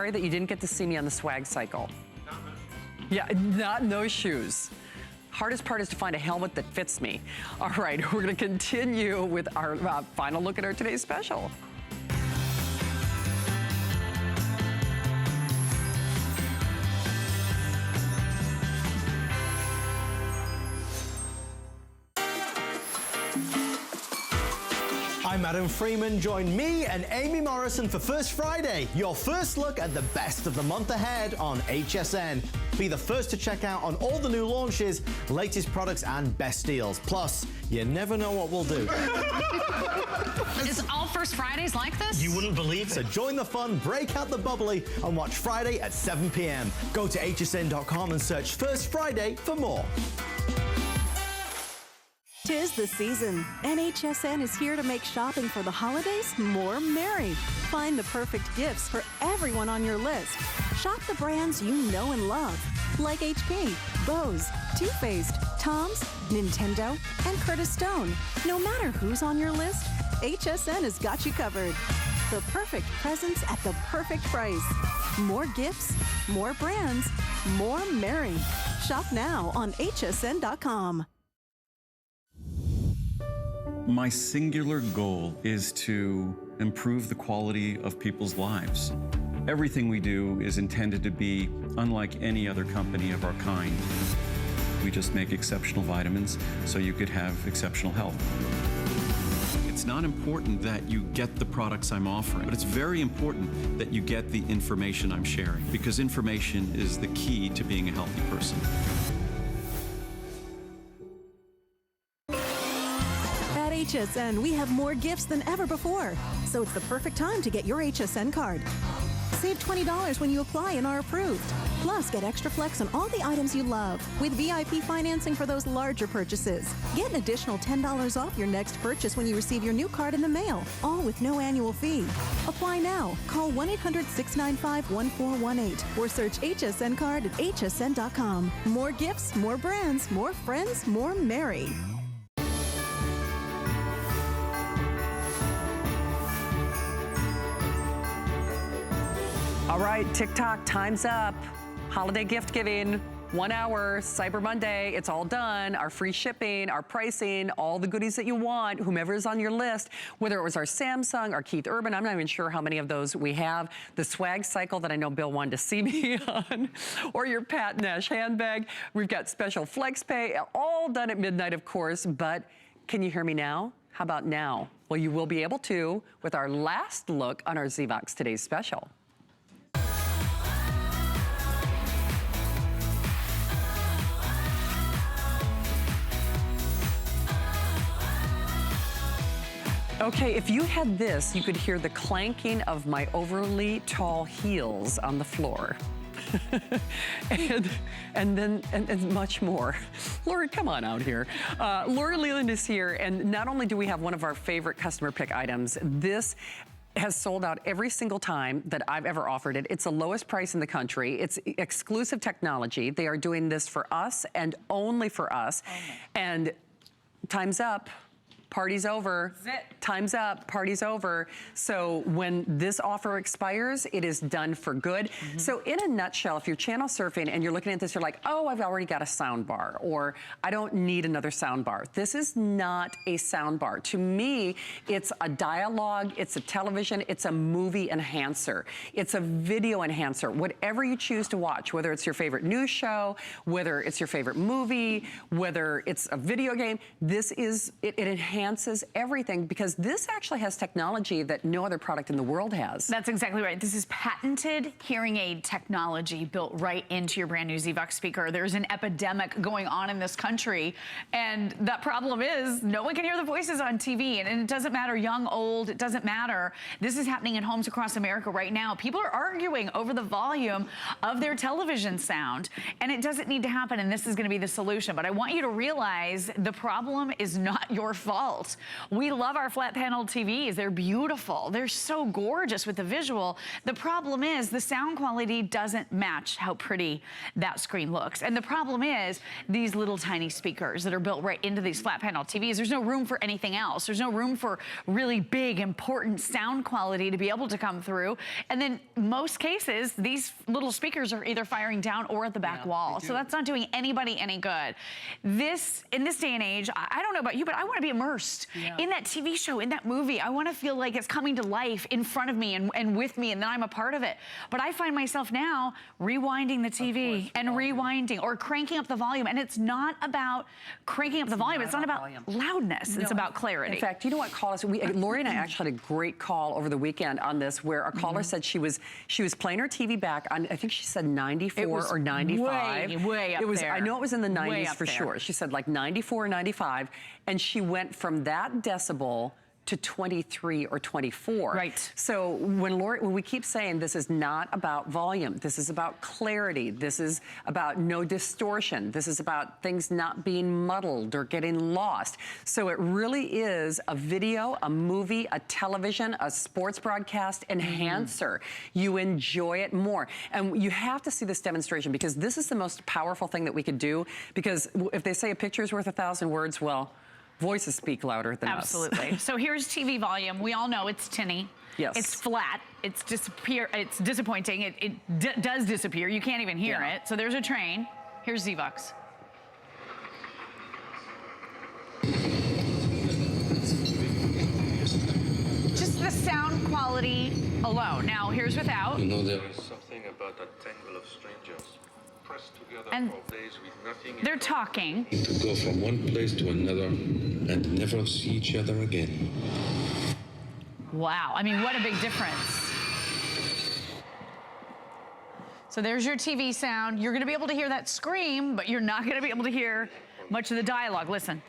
Sorry that you didn't get to see me on the swag cycle. Yeah, not no shoes. Hardest part is to find a helmet that fits me. All right, we're gonna continue with our final look at our today's special. I'm Adam Freeman. Join me and Amy Morrison for First Friday, your first look at the best of the month ahead on HSN. Be the first to check out on all the new launches, latest products, and best deals. Plus, you never know what we'll do. Is all First Fridays like this? You wouldn't believe it. So join the fun, break out the bubbly, and watch Friday at 7 p.m. Go to hsn.com and search First Friday for more. 'Tis the season, and HSN is here to make shopping for the holidays more merry. Find the perfect gifts for everyone on your list. Shop the brands you know and love, like HP, Bose, Too Faced, Tom's, Nintendo, and Curtis Stone. No matter who's on your list, HSN has got you covered. The perfect presents at the perfect price. More gifts, more brands, more merry. Shop now on hsn.com. My singular goal is to improve the quality of people's lives. Everything we do is intended to be unlike any other company of our kind. We just make exceptional vitamins so you could have exceptional health. It's not important that you get the products I'm offering, but it's very important that you get the information I'm sharing, because information is the key to being a healthy person. At HSN, we have more gifts than ever before, so it's the perfect time to get your HSN card. Save $20 when you apply and are approved. Plus, get extra flex on all the items you love with VIP financing for those larger purchases. Get an additional $10 off your next purchase when you receive your new card in the mail, all with no annual fee. Apply now. Call 1-800-695-1418 or search HSN card at hsn.com. More gifts, more brands, more friends, more merry. All right, TikTok, time's up. Holiday gift giving, 1 hour, Cyber Monday, it's all done. Our free shipping, our pricing, all the goodies that you want, whomever is on your list, whether it was our Samsung, our Keith Urban, I'm not even sure how many of those we have, the swag cycle that I know Bill wanted to see me on, or your Pat Nash handbag. We've got special flex pay, all done at midnight, of course, but can you hear me now? How about now? Well, you will be able to with our last look on our ZVox Today's Special. Okay, if you had this, you could hear the clanking of my overly tall heels on the floor. and much more. Lori, come on out here. Lori Leland is here, and not only do we have one of our favorite customer pick items, this has sold out every single time that I've ever offered it. It's the lowest price in the country. It's exclusive technology. They are doing this for us and only for us. And time's up. Party's over. Time's up, party's over. So when this offer expires, it is done for good. So in a nutshell, if you're channel surfing and you're looking at this, you're like, oh, I've already got a sound bar, or I don't need another sound bar. This is not a sound bar. To me, it's a dialogue, it's a television, it's a movie enhancer. It's a video enhancer. Whatever you choose to watch, whether it's your favorite news show, whether it's your favorite movie, whether it's a video game, this is, it enhances everything, because this actually has technology that no other product in the world has. That's exactly right. This is patented hearing aid technology built right into your brand new ZVox speaker. There's an epidemic going on in this country, and that problem is no one can hear the voices on TV, and it doesn't matter young, old, it doesn't matter. This is happening in homes across America right now. People are arguing over the volume of their television sound, and it doesn't need to happen, and this is going to be the solution. But I want you to realize the problem is not your fault. adult. We love our flat panel TVs. They're beautiful. They're so gorgeous with the visual. The problem is the sound quality doesn't match how pretty that screen looks. And the problem is these little tiny speakers that are built right into these flat panel TVs. There's no room for anything else. There's no room for really big, important sound quality to be able to come through. And then most cases, these little speakers are either firing down or at the back wall. So that's not doing anybody any good. In this day and age, I don't know about you, but I want to be immersed in that TV show, in that movie. I want to feel like it's coming to life in front of me and with me, and then I'm a part of it. But I find myself now rewinding the TV and rewinding or cranking up the volume. And it's not about cranking up the volume. It's not about loudness. It's about clarity. In fact, you know what? Call us. Lori and I actually had a great call over the weekend on this, where a caller said she was playing her TV back on, I think she said 94 or 95. Way up there. I know it was in the 90s for sure. She said like 94 or 95, and she went from that decibel to 23 or 24. Right. So when we keep saying this is not about volume, this is about clarity, this is about no distortion, this is about things not being muddled or getting lost. So it really is a video, a movie, a television, a sports broadcast enhancer. You enjoy it more. And you have to see this demonstration, because this is the most powerful thing that we could do, because if they say a picture is worth 1,000 words, well, voices speak louder than us. Absolutely. So here's TV volume. We all know it's tinny. Yes. It's flat. It's disappointing. It does disappear. You can't even hear it. So there's a train. Here's ZVox. Just the sound quality alone. Now here's without. You know, there is something about that tangle of strangers pressed together And for days with nothing. they're talking. To go from one place to another and never see each other again. Wow. I mean, what a big difference. So there's your TV sound. You're going to be able to hear that scream, but you're not going to be able to hear much of the dialogue. Listen.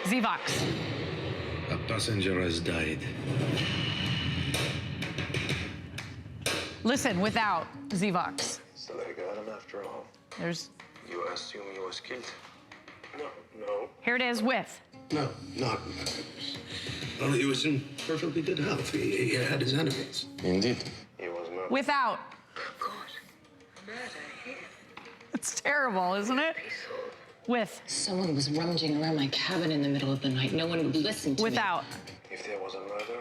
ZVox. A passenger has died. Listen, without ZVox. So they got him after all. There's. You assume he was killed? No. Here it is with. No, not. Well, he was in perfectly good health. He had his enemies. Indeed. He was not. Without. Of course. Murder here. It's terrible, isn't it? With. Someone was rummaging around my cabin in the middle of the night. No one would listen to me. Without. If there was a murder,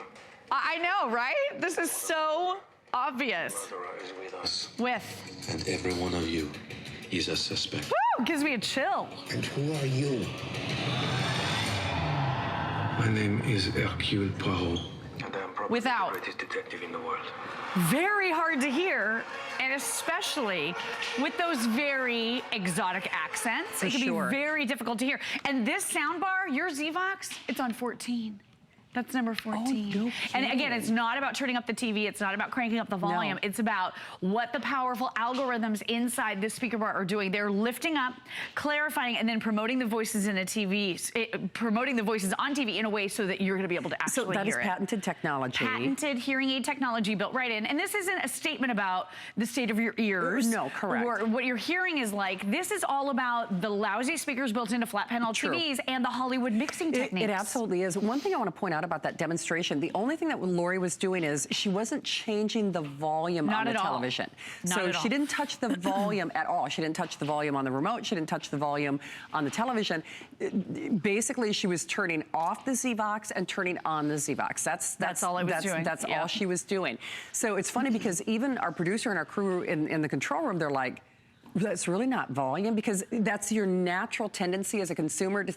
I know, right? This is so obvious. murderer is with us. With. And every one of you is a suspect. Woo! Gives me a chill. And who are you? My name is Hercule Poirot. And I'm probably Without. the greatest detective in the world. Very hard to hear, and especially with those very exotic accents. It can be very difficult to hear. And this soundbar, your ZVox, it's on 14. That's number 14. Oh, no and again, it's not about turning up the TV. It's not about cranking up the volume. It's about what the powerful algorithms inside this speaker bar are doing. They're lifting up, clarifying, and then promoting the voices in a TV, promoting the voices on TV in a way so that you're going to be able to actually hear it. So that is patented technology. Patented hearing aid technology built right in. And this isn't a statement about the state of your ears. No, correct. Or what your hearing is like. This is all about the lousy speakers built into flat panel TVs and the Hollywood mixing techniques. It absolutely is. One thing I want to point out about that demonstration, the only thing that Lori was doing is she wasn't changing the volume on the television. So she didn't touch the volume at all. She didn't touch the volume on the remote. She didn't touch the volume on the television. Basically, she was turning off the ZVox and turning on the ZVox. That's all I was doing. That's all she was doing. So it's funny because even our producer and our crew in the control room, they're like, that's really not volume, because that's your natural tendency as a consumer to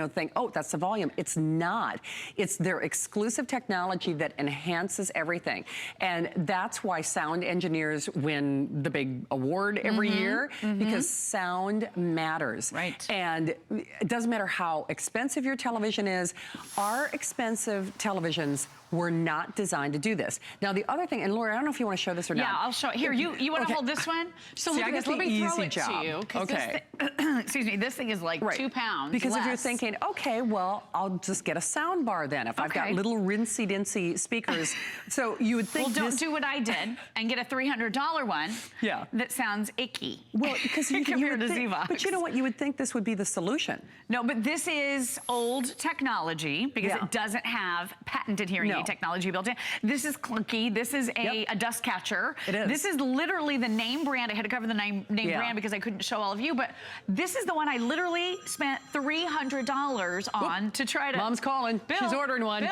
think, oh, that's the volume. It's not. It's their exclusive technology that enhances everything. And that's why sound engineers win the big award every year, because sound matters. Right. And it doesn't matter how expensive your television is. Our expensive televisions were not designed to do this. Now, the other thing, and Lori, I don't know if you want to show this or not. Yeah, I'll show it. Here, you want to hold this one? So See, look I at get this. Let the me throw easy it job. to you. Okay. Excuse me, this thing is like 2 pounds Because if you're less. thinking, okay, well, I'll just get a sound bar then. If I've got little rinsey-dincy speakers. So you would think Well, don't do what I did and get a $300 one that sounds icky. Well, because you compared would to think, ZVox. but you know what? You would think this would be the solution. No, but this is old technology because it doesn't have patented hearing aid technology built in. This is clunky. This is a dust catcher. It is. This is literally the name brand. I had to cover the name brand because I couldn't show all of you, but this is the one I literally spent $300 on to try to... Mom's calling. Bill, She's ordering one.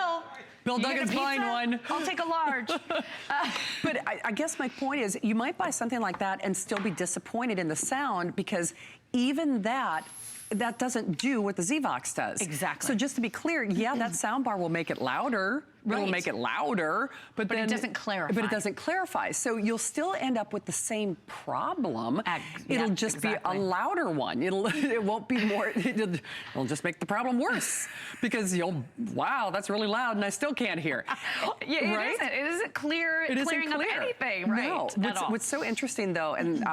Bill you Duggan's get a buying pizza? one. I'll take a large. But I guess my point is you might buy something like that and still be disappointed in the sound because even that doesn't do what the ZVox does. Exactly. So just to be clear, yeah, that sound bar will make it louder. It'll make it louder, but then it doesn't clarify. But it doesn't clarify. So you'll still end up with the same problem. It'll just be a louder one. It won't be more. It'll just make the problem worse because wow, that's really loud, and I still can't hear. Right? It isn't clear. Clearing up anything, right? No. What's so interesting though, and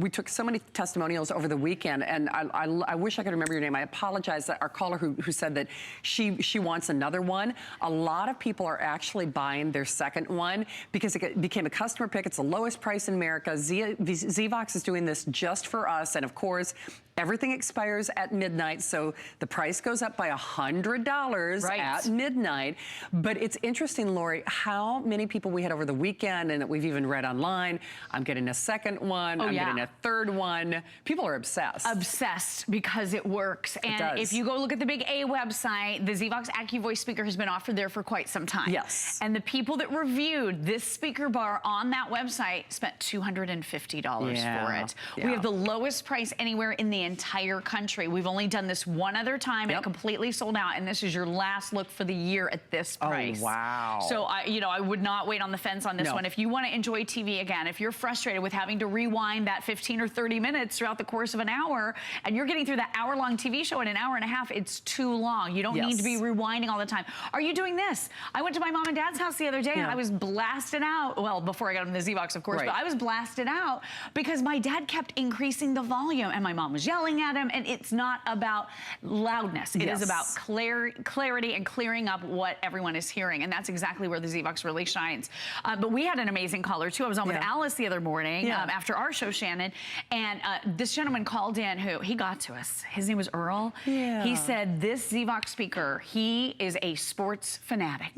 we took so many testimonials over the weekend, and I wish I could remember your name. I apologize. That our caller who said that she wants another one. A lot of people are actually buying their second one because it became a customer pick. It's the lowest price in America. ZVox is doing this just for us, and of course, everything expires at midnight, so the price goes up by $100 at midnight. But it's interesting, Lori, how many people we had over the weekend and that we've even read online. I'm getting a second one. I'm getting a third one. People are obsessed. Obsessed because it works. And if you go look at the big A website, the ZVox AccuVoice speaker has been offered there for quite some time. Yes. And the people that reviewed this speaker bar on that website spent $250 for it. We have the lowest price anywhere in the entire country. We've only done this one other time. It completely sold out, and this is your last look for the year at this price. Oh, wow. So I would not wait on the fence on this one. If you want to enjoy TV again, if you're frustrated with having to rewind that 15 or 30 minutes throughout the course of an hour, and you're getting through that hour-long TV show in an hour and a half, it's too long. You don't need to be rewinding all the time. Are you doing this? I went to my mom and dad's house the other day, and I was blasted out. Well, before I got on the ZVox, of course, but I was blasted out because my dad kept increasing the volume, and my mom was yelling at him, and it's not about loudness. It is about clarity and clearing up what everyone is hearing, and that's exactly where the ZVox really shines. But we had an amazing caller, too. I was on with Alice the other morning after our show, Shannon, and this gentleman called in he got to us. His name was Earl. He said this ZVox speaker, he is a sports fanatic.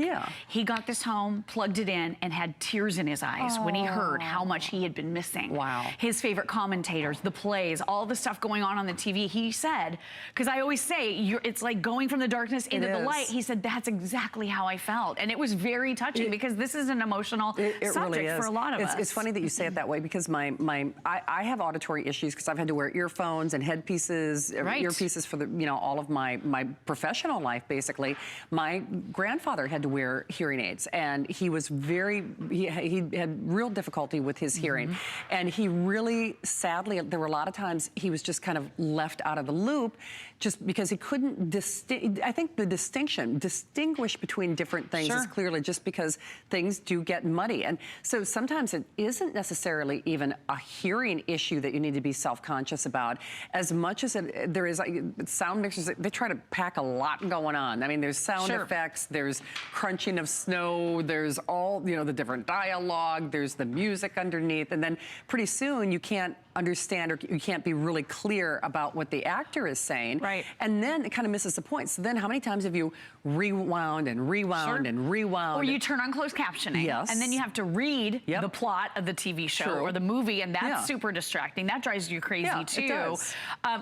He got this home, plugged it in, and had tears in his eyes when he heard how much he had been missing. His favorite commentators, the plays, all the stuff going on the TV. He said, because I always say, it's like going from the darkness into the light. He said, that's exactly how I felt. And it was very touching because this is an emotional subject really is. for a lot of us. It's funny that you say it that way because I have auditory issues because I've had to wear earphones and headpieces, earpieces for all of my professional life, basically. My grandfather had to wear hearing aids, and he was he had real difficulty with his hearing. And he really, sadly, there were a lot of times he was just kind of left out of the loop just because he couldn't I think the distinguish between different things is clearly just because things do get muddy. And so sometimes it isn't necessarily even a hearing issue that you need to be self-conscious about as much as there is sound mixers. They try to pack a lot going on. I mean, there's sound effects, there's crunching of snow, there's all, the different dialogue, there's the music underneath, and then pretty soon you can't understand or you can't be really clear about what the actor is saying. And then it kind of misses the point. So then how many times have you rewound and rewound and rewound? Or you turn on closed captioning. And then you have to read the plot of the TV show or the movie, and that's super distracting. That drives you crazy too. It does.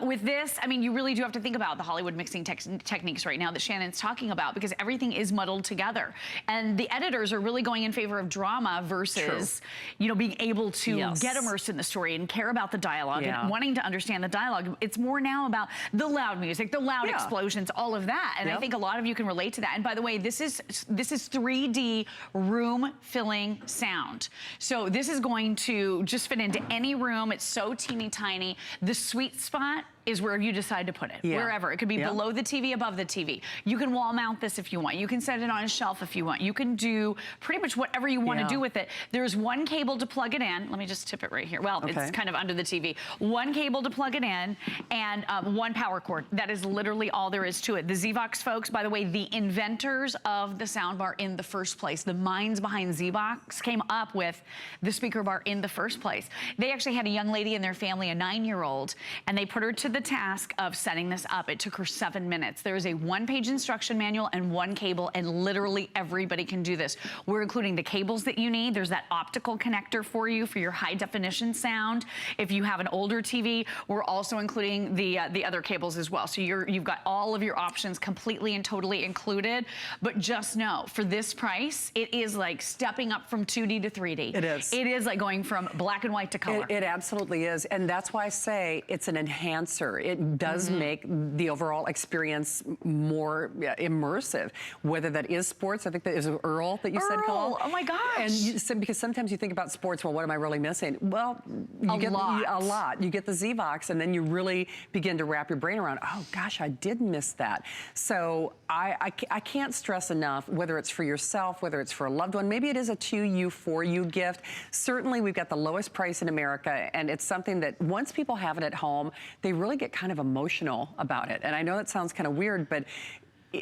With this, I mean, you really do have to think about the Hollywood mixing techniques right now that Shannon's talking about because everything is muddled together. And the editors are really going in favor of drama versus, being able to get immersed in the story and care about the dialogue and wanting to understand the dialogue. It's more now about the loud music, the loud explosions, all of that. And I think a lot of you can relate to that. And by the way, this is 3D room filling sound. So this is going to just fit into any room. It's so teeny tiny. The sweet spot is wherever you decide to put it, wherever. It could be below the TV, above the TV. You can wall mount this if you want. You can set it on a shelf if you want. You can do pretty much whatever you want to do with it. There's one cable to plug it in. Let me just tip it right here. Well, it's kind of under the TV. One cable to plug it in and one power cord. That is literally all there is to it. The ZVox folks, by the way, the inventors of the soundbar in the first place, the minds behind ZVox came up with the speaker bar in the first place. They actually had a young lady in their family, a 9-year-old, and they put her to the task of setting this up. It took her 7 minutes. There is a one-page instruction manual and one cable, and literally everybody can do this. We're including the cables that you need. There's that optical connector for you for your high-definition sound. If you have an older TV, we're also including the other cables as well. So you've got all of your options completely and totally included. But just know, for this price, it is like stepping up from 2D to 3D. It is. It is like going from black and white to color. It absolutely is. And that's why I say it's an enhancer. It does make the overall experience more immersive, whether that is sports. I think that is Earl that you said, Paul. Oh my gosh. And you said, because sometimes you think about sports, well, what am I really missing? Well, you get a lot. You get the ZVox, and then you really begin to wrap your brain around, oh gosh, I did miss that. So I can't stress enough, whether it's for yourself, whether it's for a loved one, maybe it is a to you, for you gift. Certainly we've got the lowest price in America, and it's something that once people have it at home, they really get kind of emotional about it. And I know that sounds kind of weird, but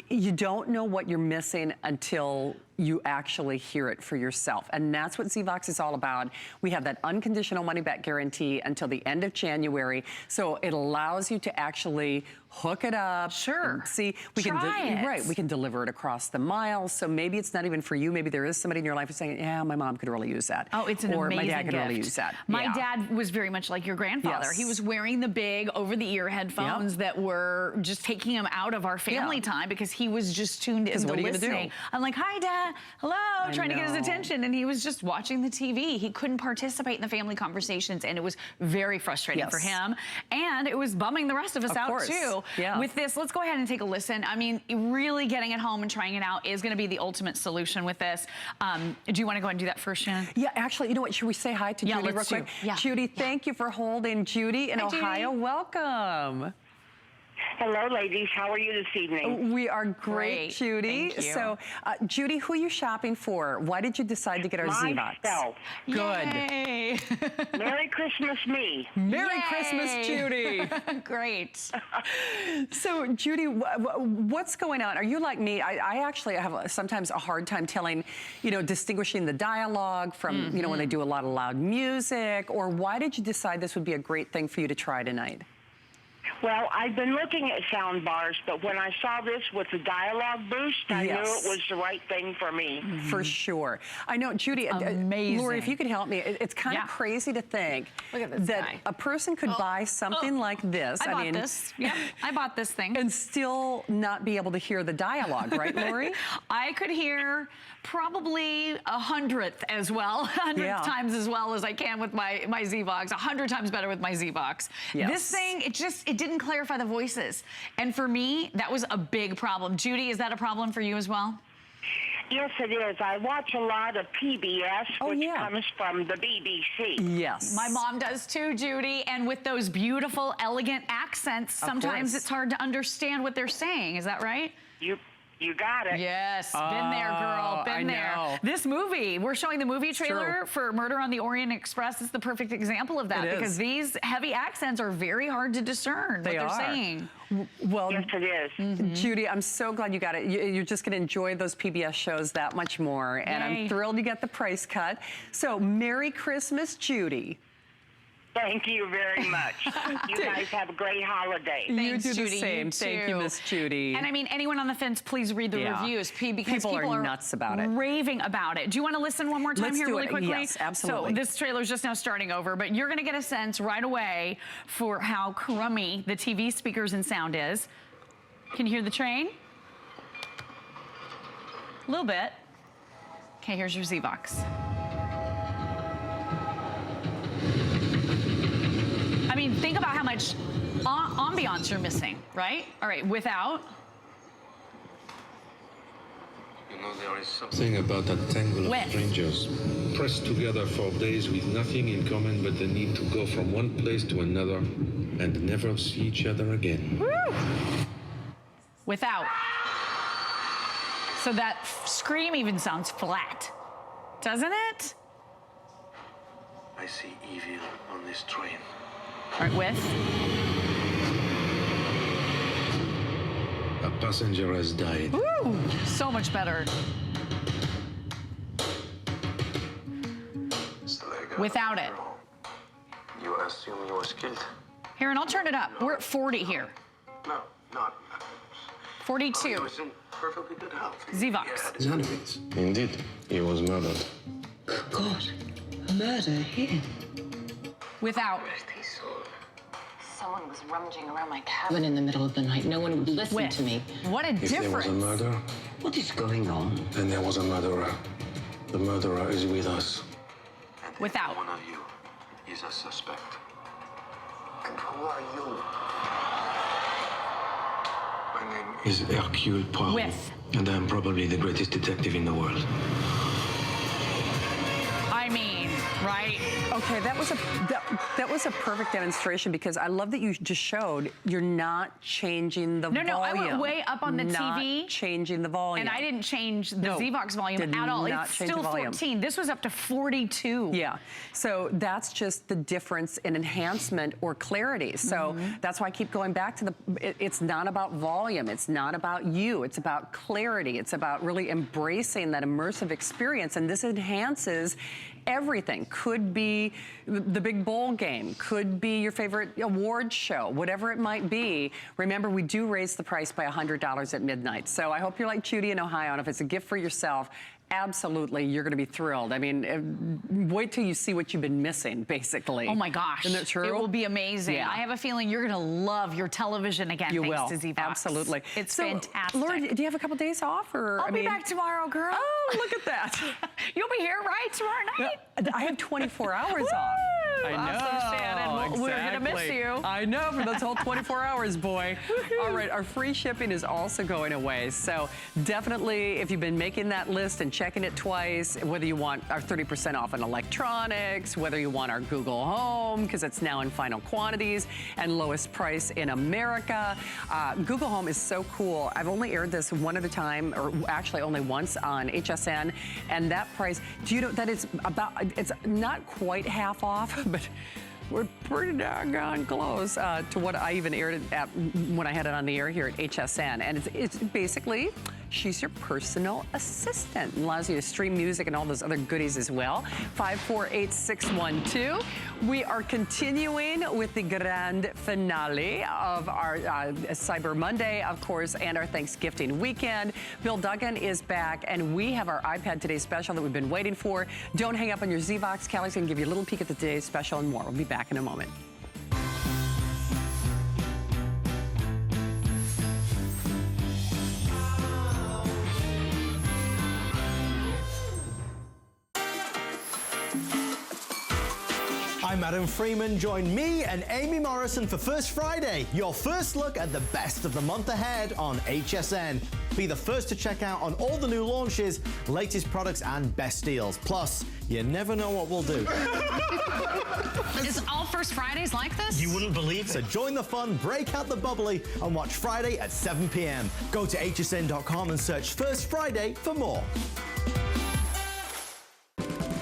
you don't know what you're missing until you actually hear it for yourself. And that's what ZVox is all about. We have that unconditional money-back guarantee until the end of January. So it allows you to actually hook it up. Sure. See, we can we can deliver it across the miles. So maybe it's not even for you. Maybe there is somebody in your life who's saying, yeah, my mom could really use that. Oh, it's an amazing my dad could gift. really use that. My dad was very much like your grandfather. Yes. He was wearing the big over-the-ear headphones that were just taking him out of our family time because he was just tuned into what are you listening. gonna do? I'm like, hi, Dad. Hello. Trying to get his attention. And he was just watching the TV. He couldn't participate in the family conversations, and it was very frustrating for him. And it was bumming the rest of us out, too. With this, let's go ahead and take a listen. I mean, really getting it home and trying it out is going to be the ultimate solution with this. Do you want to go ahead and do that first, Shannon? Yeah, actually, you know what? Should we say hi to Judy real quick? Judy, thank you for holding. Judy in Ohio, welcome. Hello, ladies. How are you this evening? We are great, Judy. Thank you. So, Judy, who are you shopping for? Why did you decide to get our ZVox? Myself. Good. Yay. Merry Christmas, me. Merry Christmas, Judy. Great. So, Judy, what's going on? Are you like me? I actually have sometimes a hard time telling, distinguishing the dialogue from, when they do a lot of loud music. Or why did you decide this would be a great thing for you to try tonight? Well, I've been looking at sound bars, but when I saw this with the dialogue boost, I knew it was the right thing for me. For sure. I know, Judy, amazing. Lori, if you could help me, it's kind of crazy to think that a person could buy something like this. I bought this. Yeah, I bought this thing. And still not be able to hear the dialogue, right, Lori? I could hear probably 100th as well, 100 times as well as I can with my ZVox, 100 times better with my ZVox. This thing, it didn't clarify the voices. And for me, that was a big problem. Judy, is that a problem for you as well? Yes, it is. I watch a lot of PBS, which comes from the BBC. Yes. My mom does too, Judy. And with those beautiful, elegant accents, sometimes it's hard to understand what they're saying. Is that right? You got it. Yes, been there, girl, been there. This movie, we're showing the movie trailer for Murder on the Orient Express. It's the perfect example of that because these heavy accents are very hard to discern what they're saying. Well, yes, it is. Judy, I'm so glad you got it. You're just going to enjoy those PBS shows that much more. And I'm thrilled you got the price cut. So, Merry Christmas, Judy. Thank you very much. You guys have a great holiday. Thanks, you do the same. Thank you, Miss Judy. And I mean, anyone on the fence, please read the reviews because people are nuts about it. Raving about it. Do you want to listen one more time here really quickly? Yes, absolutely. So this trailer is just now starting over, but you're going to get a sense right away for how crummy the TV speakers and sound is. Can you hear the train? A little bit. Okay, here's your ZVox. I mean, think about how much ambiance you're missing, right? All right, without. There is something about that tangle of strangers. pressed together for days with nothing in common but the need to go from one place to another and never see each other again. Woo! Without. So that scream even sounds flat, doesn't it? I see evil on this train. All right, with. A passenger has died. Woo! So much better. Without it. You assume he was killed? Here, and I'll turn it up. We're at 40 here. No, not. 42. He was in perfectly good health. ZVox. His enemies. Indeed, he was murdered. God, murder him. Without. Someone was rummaging around my cabin in the middle of the night. No one would listen With. to me. What a If there was difference. a murder, What is going on? then there was a murderer. The murderer is with us. Without. One of you is a suspect. And who are you? My name is Hercule Poirot. With. And I'm probably the greatest detective in the world. I mean, right? Okay, that was a perfect demonstration because I love that you just showed you're not changing the volume. No, I went way up on the TV. Not changing the volume. And I didn't change the No, ZVox volume did at all. not It's change the still volume. 14. This was up to 42. Yeah, so that's just the difference in enhancement or clarity. So that's why I keep going back to it's not about volume. It's not about you. It's about clarity. It's about really embracing that immersive experience. And this enhances everything. Could be the big bowl game, could be your favorite award show, whatever it might be. Remember, we do raise the price by $100 at midnight. So I hope you're like Judy in Ohio, and if it's a gift for yourself, absolutely, you're going to be thrilled. I mean, wait till you see what you've been missing, basically. Oh my gosh. Isn't that true? It will be amazing. Yeah. I have a feeling you're going to love your television again, You thanks will. to ZVox. Absolutely. It's So, fantastic. Laura, do you have a couple days off? Or I'll be back tomorrow, girl. Oh, look at that. You'll be here, right, tomorrow night? I have 24 hours off. I know. Awesome, Shannon. We're going to miss exactly. you. I know, for those whole 24 hours, boy. All right, our free shipping is also going away. So definitely, if you've been making that list and checking it twice, whether you want our 30% off on electronics, whether you want our Google Home, because it's now in final quantities and lowest price in America. Google Home is so cool. I've only aired this one other time, or actually only once on HSN, and that price, do you know that it's not quite half off, but we're pretty doggone close to what I even aired it at when I had it on the air here at HSN. And it's basically, she's your personal assistant. It allows you to stream music and all those other goodies as well. 548612. We are continuing with the grand finale of our Cyber Monday, of course, and our Thanksgiving weekend. Bill Duggan is back, and we have our iPad Today special that we've been waiting for. Don't hang up on your ZVox. Callie's going to give you a little peek at the today's special and more. We'll be back in a moment. I'm Adam Freeman. Join me and Amy Morrison for First Friday, your first look at the best of the month ahead on HSN. Be the first to check out on all the new launches, latest products, and best deals. Plus, you never know what we'll do. Is all First Fridays like this? You wouldn't believe it. So join the fun, break out the bubbly, and watch Friday at 7 p.m. Go to hsn.com and search First Friday for more.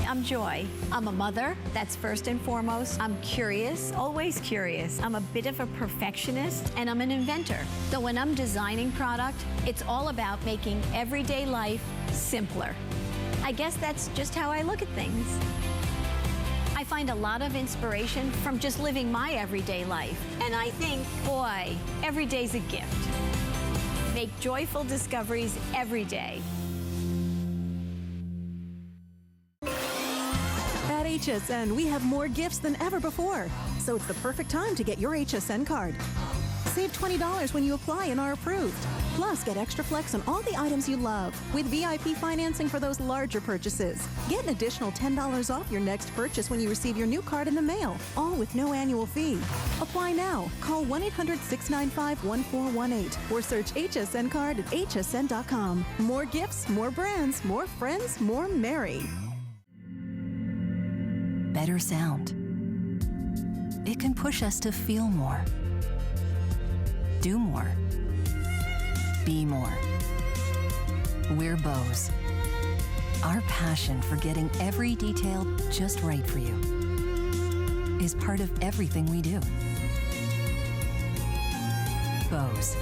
I'm Joy. I'm a mother, that's first and foremost. I'm curious, always curious. I'm a bit of a perfectionist, and I'm an inventor. So when I'm designing product, it's all about making everyday life simpler. I guess that's just how I look at things. I find a lot of inspiration from just living my everyday life. And I think, boy, every day's a gift. Make joyful discoveries every day. At HSN, we have more gifts than ever before, so it's the perfect time to get your HSN card. Save $20 when you apply and are approved. Plus, get extra flex on all the items you love with VIP financing for those larger purchases. Get an additional $10 off your next purchase when you receive your new card in the mail, all with no annual fee. Apply now. Call 1-800-695-1418 or search HSN card at hsn.com. More gifts, more brands, more friends, more merry. better sound. It can push us to feel more, do more, be more. We're Bose. Our passion for getting every detail just right for you is part of everything we do. Bose.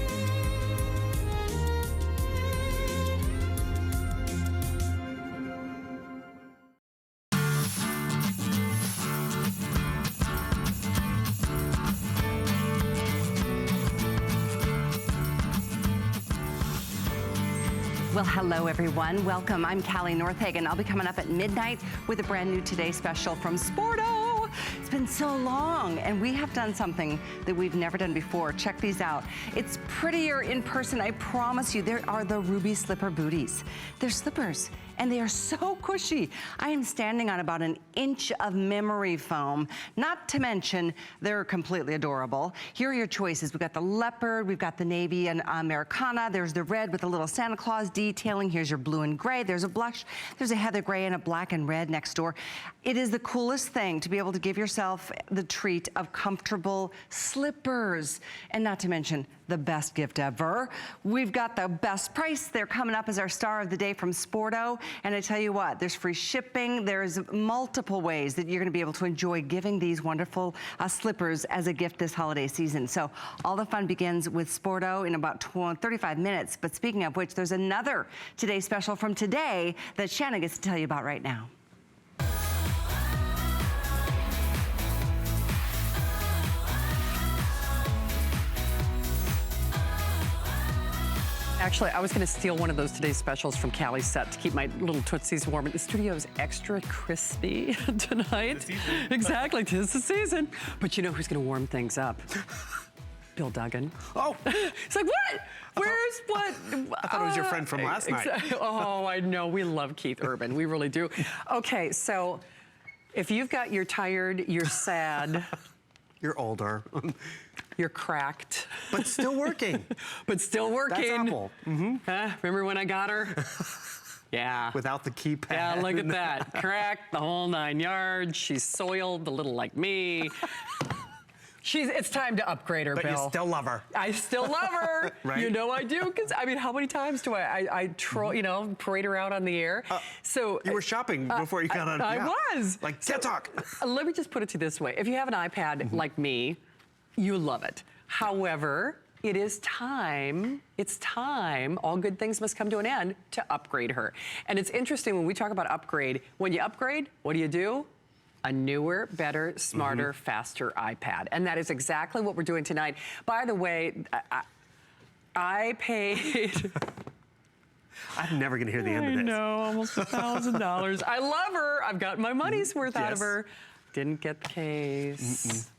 Well, hello everyone. Welcome. I'm Callie Northagen. I'll be coming up at midnight with a brand new Today special from Sporto. It's been so long, and we have done something that we've never done before. Check these out. It's prettier in person, I promise you. There are the Ruby Slipper Booties. They're slippers, and they are so cushy. I am standing on about an inch of memory foam, not to mention they're completely adorable. Here are your choices. We've got the leopard, we've got the navy and Americana, there's the red with a little Santa Claus detailing. Here's your blue and gray. There's a blush, there's a heather gray and a black and red next door. It is the coolest thing to be able to give yourself the treat of comfortable slippers, and not to mention the best gift ever. We've got the best price. They're coming up as our star of the day from Sporto. And I tell you what, there's free shipping. There's multiple ways that you're gonna be able to enjoy giving these wonderful slippers as a gift this holiday season. So all the fun begins with Sporto in about 35 minutes. But speaking of which, there's another Today special from today that Shannon gets to tell you about right now. Actually, I was going to steal one of those Today specials from Callie's set to keep my little Tootsies warm. The studio is extra crispy tonight. Exactly, 'tis the season. But you know who's going to warm things up? Bill Duggan. Oh. It's like, what? Where's what? I thought it was your friend from last night. Oh, I know. We love Keith Urban. We really do. Okay, so if you've got you're tired, you're sad. You're older. You're cracked. But still working. But still working. That's Apple. Mm-hmm. Remember when I got her? Yeah. Without the keypad. Yeah, look at that. Cracked, the whole 9 yards. She's soiled, a little like me. It's time to upgrade her, but Bill. You still love her. I still love her. Right? You know I do, because I mean, how many times do I parade her out on the air? So you were shopping before you got on. I was. Like, TED Talk. Let me just put it to you this way. If you have an iPad like me, you love it. However, it is time, it's time, all good things must come to an end, to upgrade her. And it's interesting when we talk about upgrade, when you upgrade, what do? A newer, better, smarter, faster iPad. And that is exactly what we're doing tonight. By the way, I paid... I'm never gonna hear the end of this. I know, almost $1,000. I love her. I've got my money's worth out of her. Didn't get the case.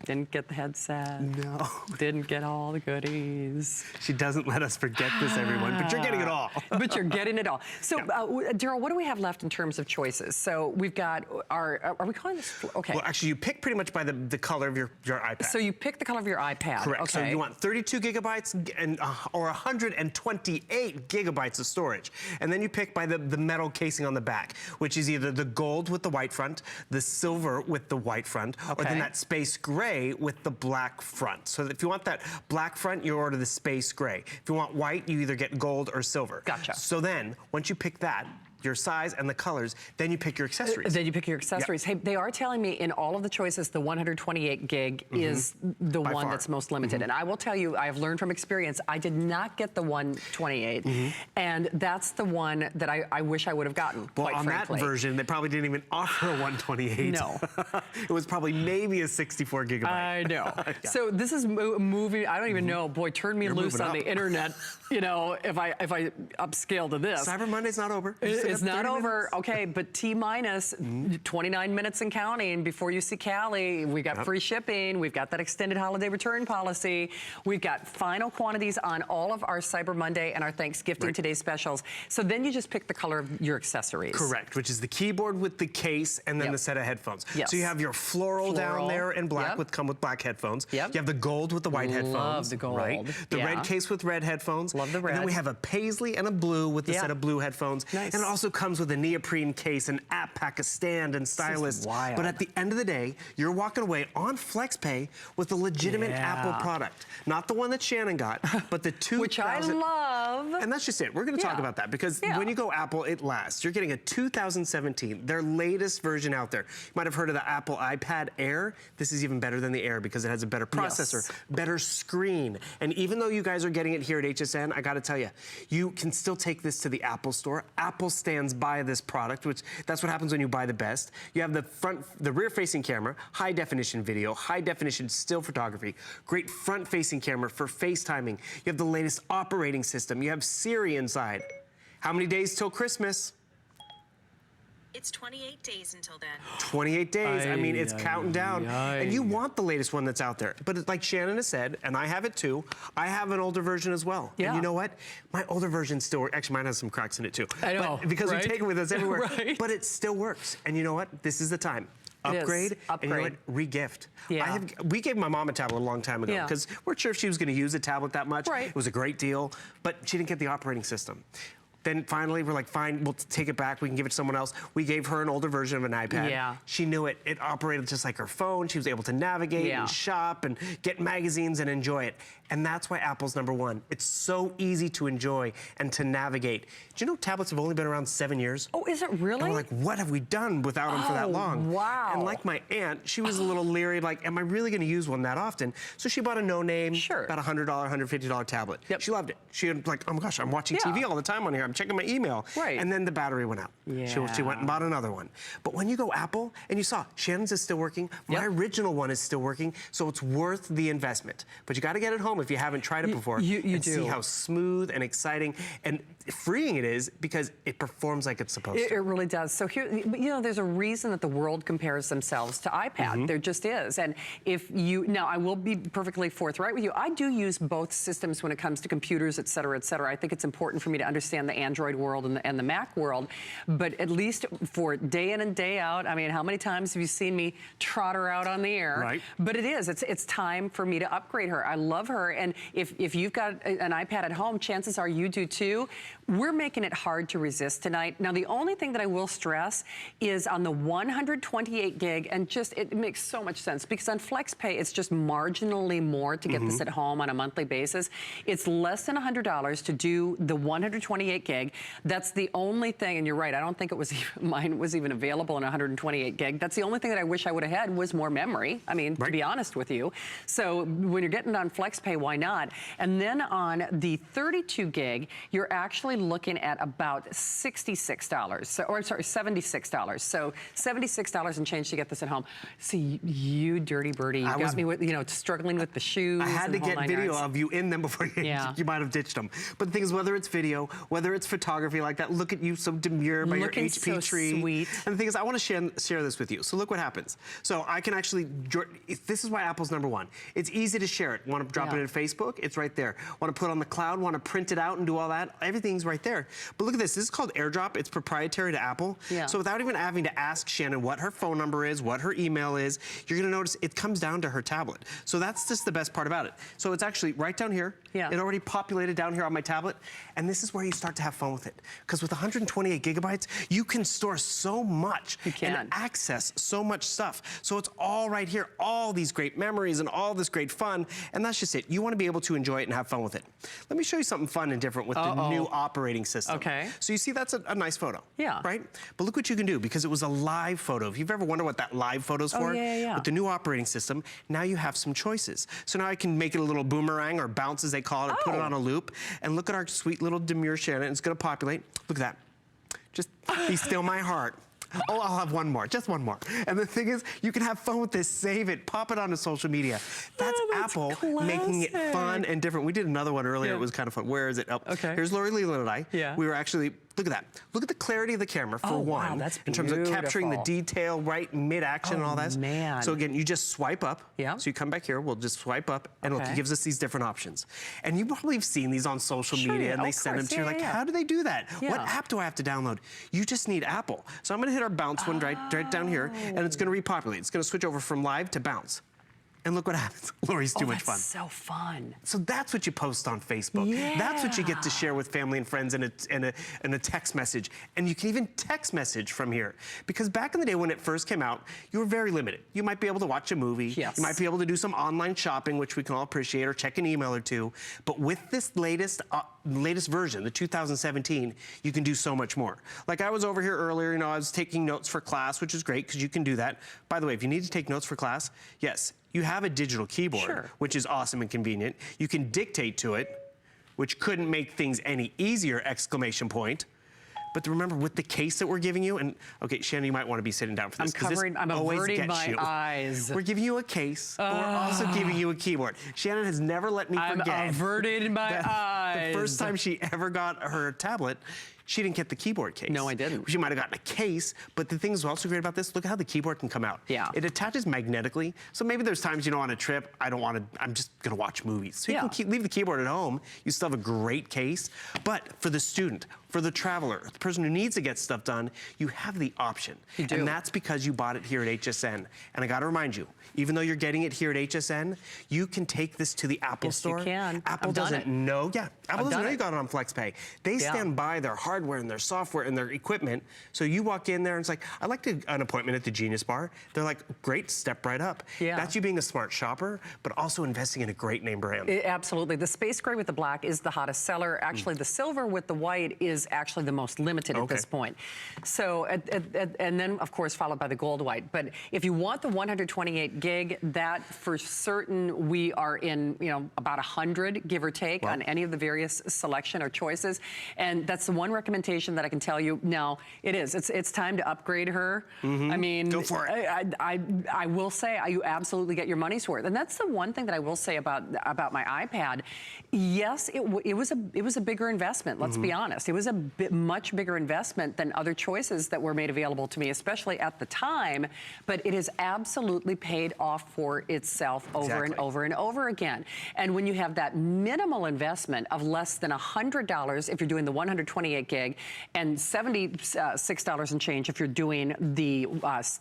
Didn't get the headset. No. Didn't get all the goodies. She doesn't let us forget this, everyone, but you're getting it all. But you're getting it all. So, Daryl, what do we have left in terms of choices? So we've got are we calling this, okay. Well, actually, you pick pretty much by the color of your iPad. So you pick the color of your iPad. Correct. Okay. So you want 32 gigabytes and or 128 gigabytes of storage. And then you pick by the metal casing on the back, which is either the gold with the white front, the silver with the white front, or then that space gray with the black front. So if you want that black front, you order the space gray. If you want white, you either get gold or silver. Gotcha. So then, once you pick that, your size and the colors, then you pick your accessories. Then you pick your accessories. Hey, they are telling me in all of the choices, the 128 gig is the By one far. that's most limited. And I will tell you, I have learned from experience, I did not get the 128. And that's the one that I wish I would have gotten, Well, quite on frankly. that version, they probably didn't even offer a 128. No. It was probably maybe a 64 gigabyte. I know. So this is moving, I don't even know, boy, turn me You're loose moving on up. the internet, you know, if I upscale to this. Cyber Monday's not over. It's not over. Okay, but T-minus 29 minutes and counting before you see Callie. We got free shipping. We've got that extended holiday return policy. We've got final quantities on all of our Cyber Monday and our Thanksgiving Today specials. So then you just pick the color of your accessories. Correct, which is the keyboard with the case and then the set of headphones. Yes. So you have your floral down there in black come with black headphones. You have the gold with the white headphones. Love the gold. Right? The red case with red headphones. Love the red. And then we have a paisley and a blue with the set of blue headphones. Nice. And it also comes with a neoprene case, an app pack, a stand, and stylus. wild. But at the end of the day, you're walking away on FlexPay with a legitimate Apple product. Not the one that Shannon got, but the 2000. Which I love. And that's just it. We're going to talk about that because when you go Apple, it lasts. You're getting a 2017, their latest version out there. You might have heard of the Apple iPad Air. This is even better than the Air because it has a better processor, better screen. And even though you guys are getting it here at HSN, I got to tell you, you can still take this to the Apple store. Apple stands by this product, which that's what happens when you buy the best. You have the rear-facing camera, high-definition video, high-definition still photography, great front-facing camera for FaceTiming. You have the latest operating system. You have Siri inside. How many days till Christmas? It's 28 days until then. 28 days. I mean, it's counting down. And you want the latest one that's out there. But like Shannon has said, and I have it too, I have an older version as well. And you know what? My older version still works. Actually, mine has some cracks in it too. I know, because we take it with us everywhere. But it still works. And you know what? This is the time. Upgrade, and you know what? Re-gift. We gave my mom a tablet a long time ago because we weren't sure if she was going to use a tablet that much. It was a great deal, but she didn't get the operating system. Then finally, we're like, fine, we'll take it back. We can give it to someone else. We gave her an older version of an iPad. She knew it. It operated just like her phone. She was able to navigate and shop and get magazines and enjoy it. And that's why Apple's #1. It's so easy to enjoy and to navigate. Do you know tablets have only been around 7 years? Oh, is it really? And we're like, what have we done without them for that long? Wow. And like my aunt, she was a little leery, like, am I really going to use one that often? So she bought a no-name, about $100, $150 tablet. She loved it. She had like, oh my gosh, I'm watching TV all the time on here. I'm checking my email. And then the battery went out. She went and bought another one. But when you go Apple, and you saw, Shannon's is still working. My original one is still working. So it's worth the investment. But you got to get it home if you haven't tried it before. You do. See how smooth and exciting and freeing it is because it performs like it's supposed to. It really does. So here, you know, there's a reason that the world compares themselves to iPad. There just is. And if you, now I will be perfectly forthright with you, I do use both systems when it comes to computers, et cetera, et cetera. I think it's important for me to understand the Android world and the Mac world, but at least for day in and day out, I mean, how many times have you seen me trot her out on the air? But it's time for me to upgrade her. I love her, and if you've got an iPad at home, chances are you do too. We're making it hard to resist tonight. Now, the only thing that I will stress is on the 128 gig, and just, it makes so much sense because on FlexPay, it's just marginally more to get this at home on a monthly basis. It's less than $100 to do the 128 gig. That's the only thing, and you're right, I don't think it was, mine was even available in 128 gig. That's the only thing that I wish I would have had was more memory. I mean, to be honest with you. So when you're getting it on FlexPay, why not? And then on the 32 gig, you're actually looking at about $66. So, or I'm sorry, $76. So $76 and change to get this at home. See, you dirty birdie, you got me with, you know, struggling with the shoes. I had to get video of you in them before you might have ditched them. But the thing is, whether it's video, whether it's photography like that, look at you so demure by your HP tree. Sweet. And the thing is, I want to share this with you. So look what happens. So I can actually, this is why Apple's #1. It's easy to share it. Want to drop it in Facebook? It's right there. Want to put it on the cloud? Want to print it out and do all that? Everything's right there. But look at this. This is called AirDrop. It's proprietary to Apple. So without even having to ask Shannon what her phone number is, what her email is, you're going to notice it comes down to her tablet. So that's just the best part about it. So it's actually right down here. It already populated down here on my tablet. And this is where you start to have fun with it. Because with 128 gigabytes, you can store so much and access so much stuff. So it's all right here, all these great memories and all this great fun. And that's just it. You want to be able to enjoy it and have fun with it. Let me show you something fun and different with the new operating system. So you see that's a nice photo. Right? But look what you can do because it was a live photo. If you've ever wondered what that live photo's for, with the new operating system, now you have some choices. So now I can make it a little boomerang or bounce as they call it, or put it on a loop. And look at our sweet little demure Shannon. It's going to populate. Look at that. Just be still my heart. Oh, I'll have one more, just one more. And the thing is, you can have fun with this, save it, pop it onto social media. That's Apple making it fun and different. We did another one earlier, it was kind of fun. Where is it? Oh, here's Lori Leland and I. We were actually, look at that. Look at the clarity of the camera for one. Wow, that's in terms of capturing the detail right mid-action and all that. So again, you just swipe up. So you come back here, we'll just swipe up, and it gives us these different options. And you probably have seen these on social media, and they send them to you. Like, how do they do that? What app do I have to download? You just need Apple. So I'm gonna hit our bounce one right down here, and it's gonna repopulate. It's gonna switch over from live to bounce. and look what happens. Lori's too much fun. That's so fun. So that's what you post on Facebook. Yeah. That's what you get to share with family and friends in a text message. And you can even text message from here. Because back in the day when it first came out, you were very limited. You might be able to watch a movie. Yes. You might be able to do some online shopping, which we can all appreciate, or check an email or two. But with this latest version, the 2017, you can do so much more. Like I was over here earlier, you know, I was taking notes for class, which is great because you can do that. By the way, if you need to take notes for class, yes, you have a digital keyboard, which is awesome and convenient. You can dictate to it, which couldn't make things any easier, exclamation point. But remember, with the case that we're giving you, and okay, Shannon, you might want to be sitting down for this. I'm averting my eyes. We're giving you a case, but we're also giving you a keyboard. Shannon has never let me forget. I'm averted my eyes. The first time she ever got her tablet, she didn't get the keyboard case. No, I didn't. She might have gotten a case, but the thing that's also great about this, look at how the keyboard can come out. Yeah. It attaches magnetically, so maybe there's times, you know, on a trip, I'm just gonna watch movies. So you can leave the keyboard at home, you still have a great case, but for the student, for the traveler, the person who needs to get stuff done, you have the option. You do. And that's because you bought it here at HSN. And I gotta remind you, even though you're getting it here at HSN, you can take this to the Apple store. Yes, you can. Apple doesn't know, Apple doesn't know you got it on FlexPay. They stand by their hardware and their software and their equipment. So you walk in there and it's like, I'd like an appointment at the Genius Bar. They're like, great, step right up. Yeah. That's you being a smart shopper, but also investing in a great name brand. Absolutely. The space gray with the black is the hottest seller. Actually, the silver with the white is actually the most limited at this point. So, and then of course followed by the gold white. But if you want the 128 gig, that for certain we are in, you know, about 100, give or take, on any of the various selection or choices. And that's the one recommendation that I can tell you. Now, it's time to upgrade her. I mean, go for it. I will say you absolutely get your money's worth. And that's the one thing that I will say about my iPad. Yes, it was a bigger investment, let's be honest. It was a much bigger investment than other choices that were made available to me, especially at the time, but it has absolutely paid off for itself over and over and over again. And when you have that minimal investment of less than $100 if you're doing the 128 gig and $76 and change if you're doing the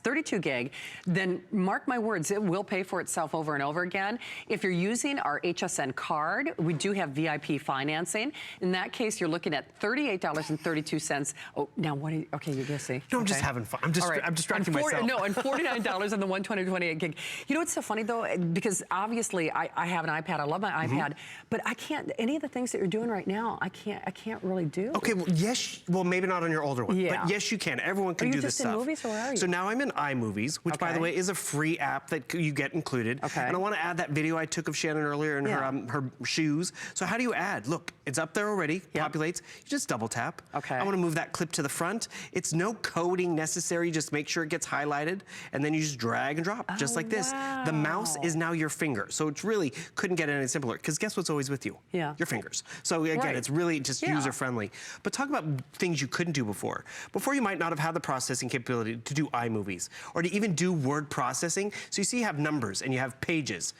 32 gig, then mark my words, it will pay for itself over and over again. If you're using our HSN card, we do have VIP financing. In that case, you're looking at $38.32. Oh, now what are you, okay, you're gonna see. No, I'm just having fun. I'm distracting myself. No, and $49 on the 128 gig. You know what's so funny though? Because obviously I have an iPad, I love my iPad, but I can't, any of the things that you're doing right now, I can't really do. Okay, well, yes, well, maybe not on your older one, but yes, you can. Everyone can do this stuff. Are you just in movies, or where are you? So now I'm in iMovies, which by the way is a free app that you get included. And I want to add that video I took of Shannon earlier in her shoes. So how do you add? Look, it's up there already, populates. You just double tap. I want to move that clip to the front. It's no coding necessary, just make sure it gets highlighted, and then you just drag and drop, just like this. The mouse is now your finger, so it's really couldn't get any simpler, because guess what's always with you? Your fingers. So again, it's really just user-friendly. But talk about things you couldn't do before. Before you might not have had the processing capability to do iMovies, or to even do word processing. So you see you have numbers and you have pages.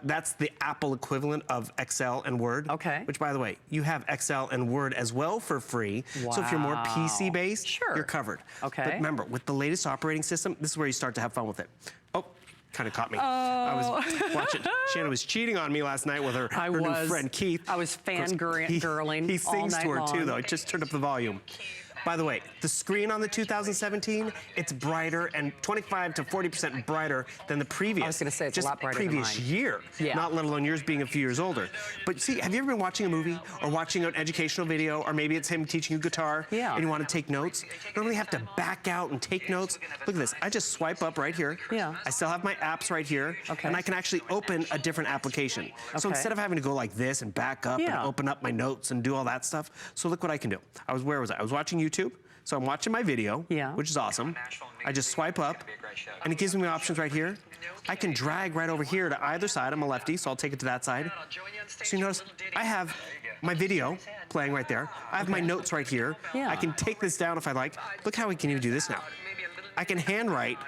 That's the Apple equivalent of Excel and Word. Which by the way, you have Excel and Word as well for free. So if you're more PC-based, you're covered. But remember, with the latest operating system, this is where you start to have fun with it. Oh, kind of caught me. I was watching. Shannon was cheating on me last night with her new friend Keith. I was fangirling. He sings to her long. too, though. It just turned up the volume. By the way, the screen on the 2017, it's brighter and 25 to 40% brighter than the previous. I was going to say it's a lot brighter previous than mine. year, not let alone yours being a few years older. But see, have you ever been watching a movie or watching an educational video, or maybe it's him teaching you guitar and you want to take notes? You normally have to back out and take notes. Look at this. I just swipe up right here. I still have my apps right here, and I can actually open a different application. So instead of having to go like this and back up and open up my notes and do all that stuff, so look what I can do. Where was I? I was watching YouTube. So I'm watching my video, which is awesome. I just swipe up, and it gives me options right here. I can drag right over here to either side. I'm a lefty, so I'll take it to that side. So you notice I have my video playing right there. I have my notes right here. I can take this down if I like. Look how we can even do this now. I can handwrite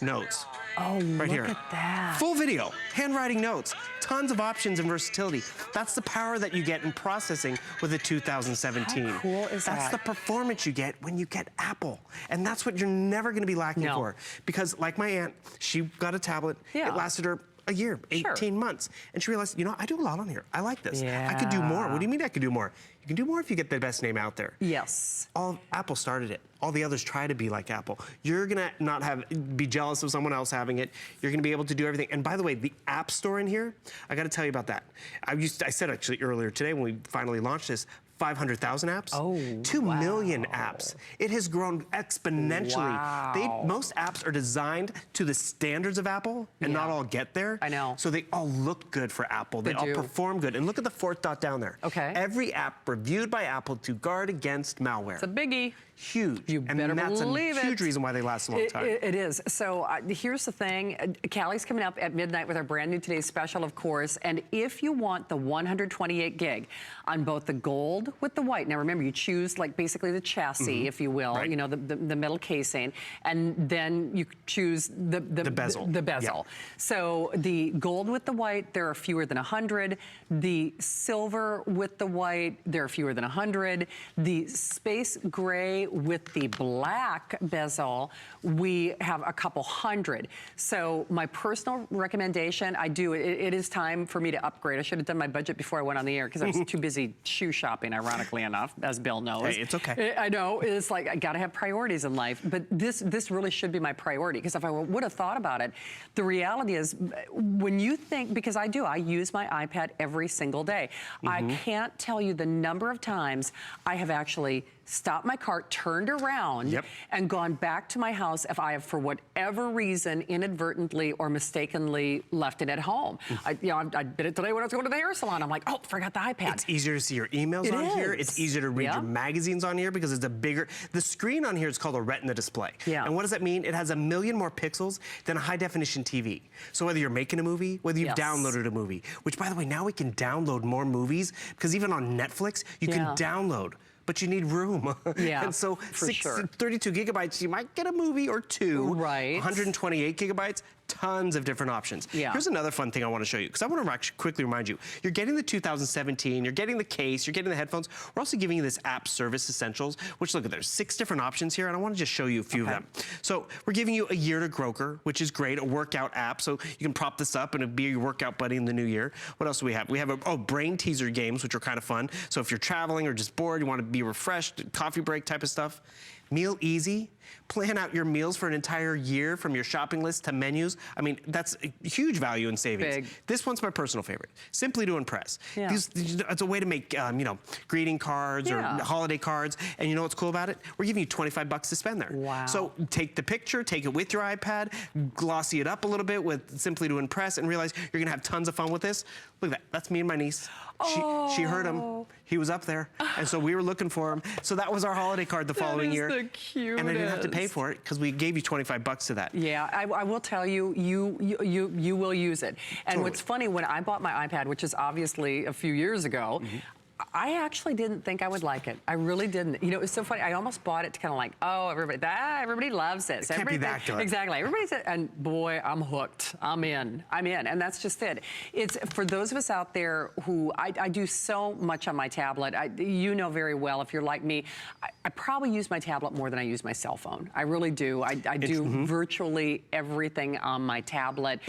notes. Oh, right here. Look at that. Full video, handwriting notes, tons of options and versatility. That's the power that you get in processing with the 2017. How cool is that? That's the performance you get when you get Apple. And that's what you're never gonna be lacking for. Because like my aunt, she got a tablet. It lasted her a year, 18 months. And she realized, you know, I do a lot on here. I like this. I could do more. What do you mean I could do more? You can do more if you get the best name out there. Yes. Apple started it. All the others try to be like Apple. You're gonna be jealous of someone else having it. You're gonna be able to do everything. And by the way, the App Store in here, I gotta tell you about that. I said actually earlier today when we finally launched this, 500,000 apps, 2 million apps. It has grown exponentially. Most apps are designed to the standards of Apple and not all get there. I know. So they all look good for Apple. They all perform good. And look at the fourth dot down there. Okay. Every app reviewed by Apple to guard against malware. It's a biggie. Huge. You better that's believe a huge reason why they last a long time. It is. So here's the thing. Callie's coming up at midnight with our brand new Today's Special, of course. And if you want the 128 gig on both the gold with the white, now remember, you choose like basically the chassis, if you will, you know, the metal casing, and then you choose the bezel. The bezel. So the gold with the white, there are fewer than 100. The silver with the white, there are fewer than 100. The space gray with the black bezel, we have a couple hundred. So my personal recommendation, it is time for me to upgrade. I should have done my budget before I went on the air because I was too busy shoe shopping, ironically enough, as Bill knows. Hey, it's okay. I know, it's like, I gotta have priorities in life, but this really should be my priority, because if I would have thought about it, the reality is, when you think, because I use my iPad every single day. I can't tell you the number of times I have actually stopped my cart, turned around, and gone back to my house if I have, for whatever reason, inadvertently or mistakenly left it at home. I did it today when I was going to the hair salon. I'm like, oh, forgot the iPad. It's easier to see your emails on here. It's easier to read your magazines on here because it's a bigger, the screen on here is called a Retina display. And what does that mean? It has 1 million more pixels than a high definition TV. So whether you're making a movie, whether you've downloaded a movie, which by the way, now we can download more movies because even on Netflix, you can download. But you need room. And so 32 gigabytes, you might get a movie or two. 128 gigabytes, tons of different options. Here's another fun thing I want to show you, because I want to actually quickly remind you, you're getting the 2017, you're getting the case, you're getting the headphones. We're also giving you this app service essentials, which look, there's 6 different options here, and I want to just show you a few of them. So we're giving you a year to Groker, which is great, a workout app, so you can prop this up and it'll be your workout buddy in the new year. What else do we have? We have brain teaser games, which are kind of fun. So if you're traveling or just bored, you want to be refreshed, coffee break type of stuff. Meal Easy. Plan out your meals for an entire year, from your shopping list to menus. I mean, that's a huge value in savings. This one's my personal favorite. Simply to Impress. It's a way to make, you know, greeting cards or holiday cards. And you know what's cool about it? We're giving you 25 bucks to spend there. So take the picture, take it with your iPad, glossy it up a little bit with Simply to Impress, and realize you're gonna have tons of fun with this. Look at that. That's me and my niece. She heard him. He was up there. And so we were looking for him. So that was our holiday card the following year. The cutest. And I didn't have to pay for it because we gave you 25 bucks to that. Yeah, I will tell you, you will use it. And what's funny, when I bought my iPad, which is obviously a few years ago, I actually didn't think I would like it. I really didn't. You know, it was so funny. I almost bought it to kind of like, oh, everybody loves this. It can't be that good. Exactly. Everybody's, and boy, I'm hooked. I'm in. And that's just it. It's for those of us out there who, I do so much on my tablet. You know very well, if you're like me, I probably use my tablet more than I use my cell phone. I really do. I do virtually everything on my tablet.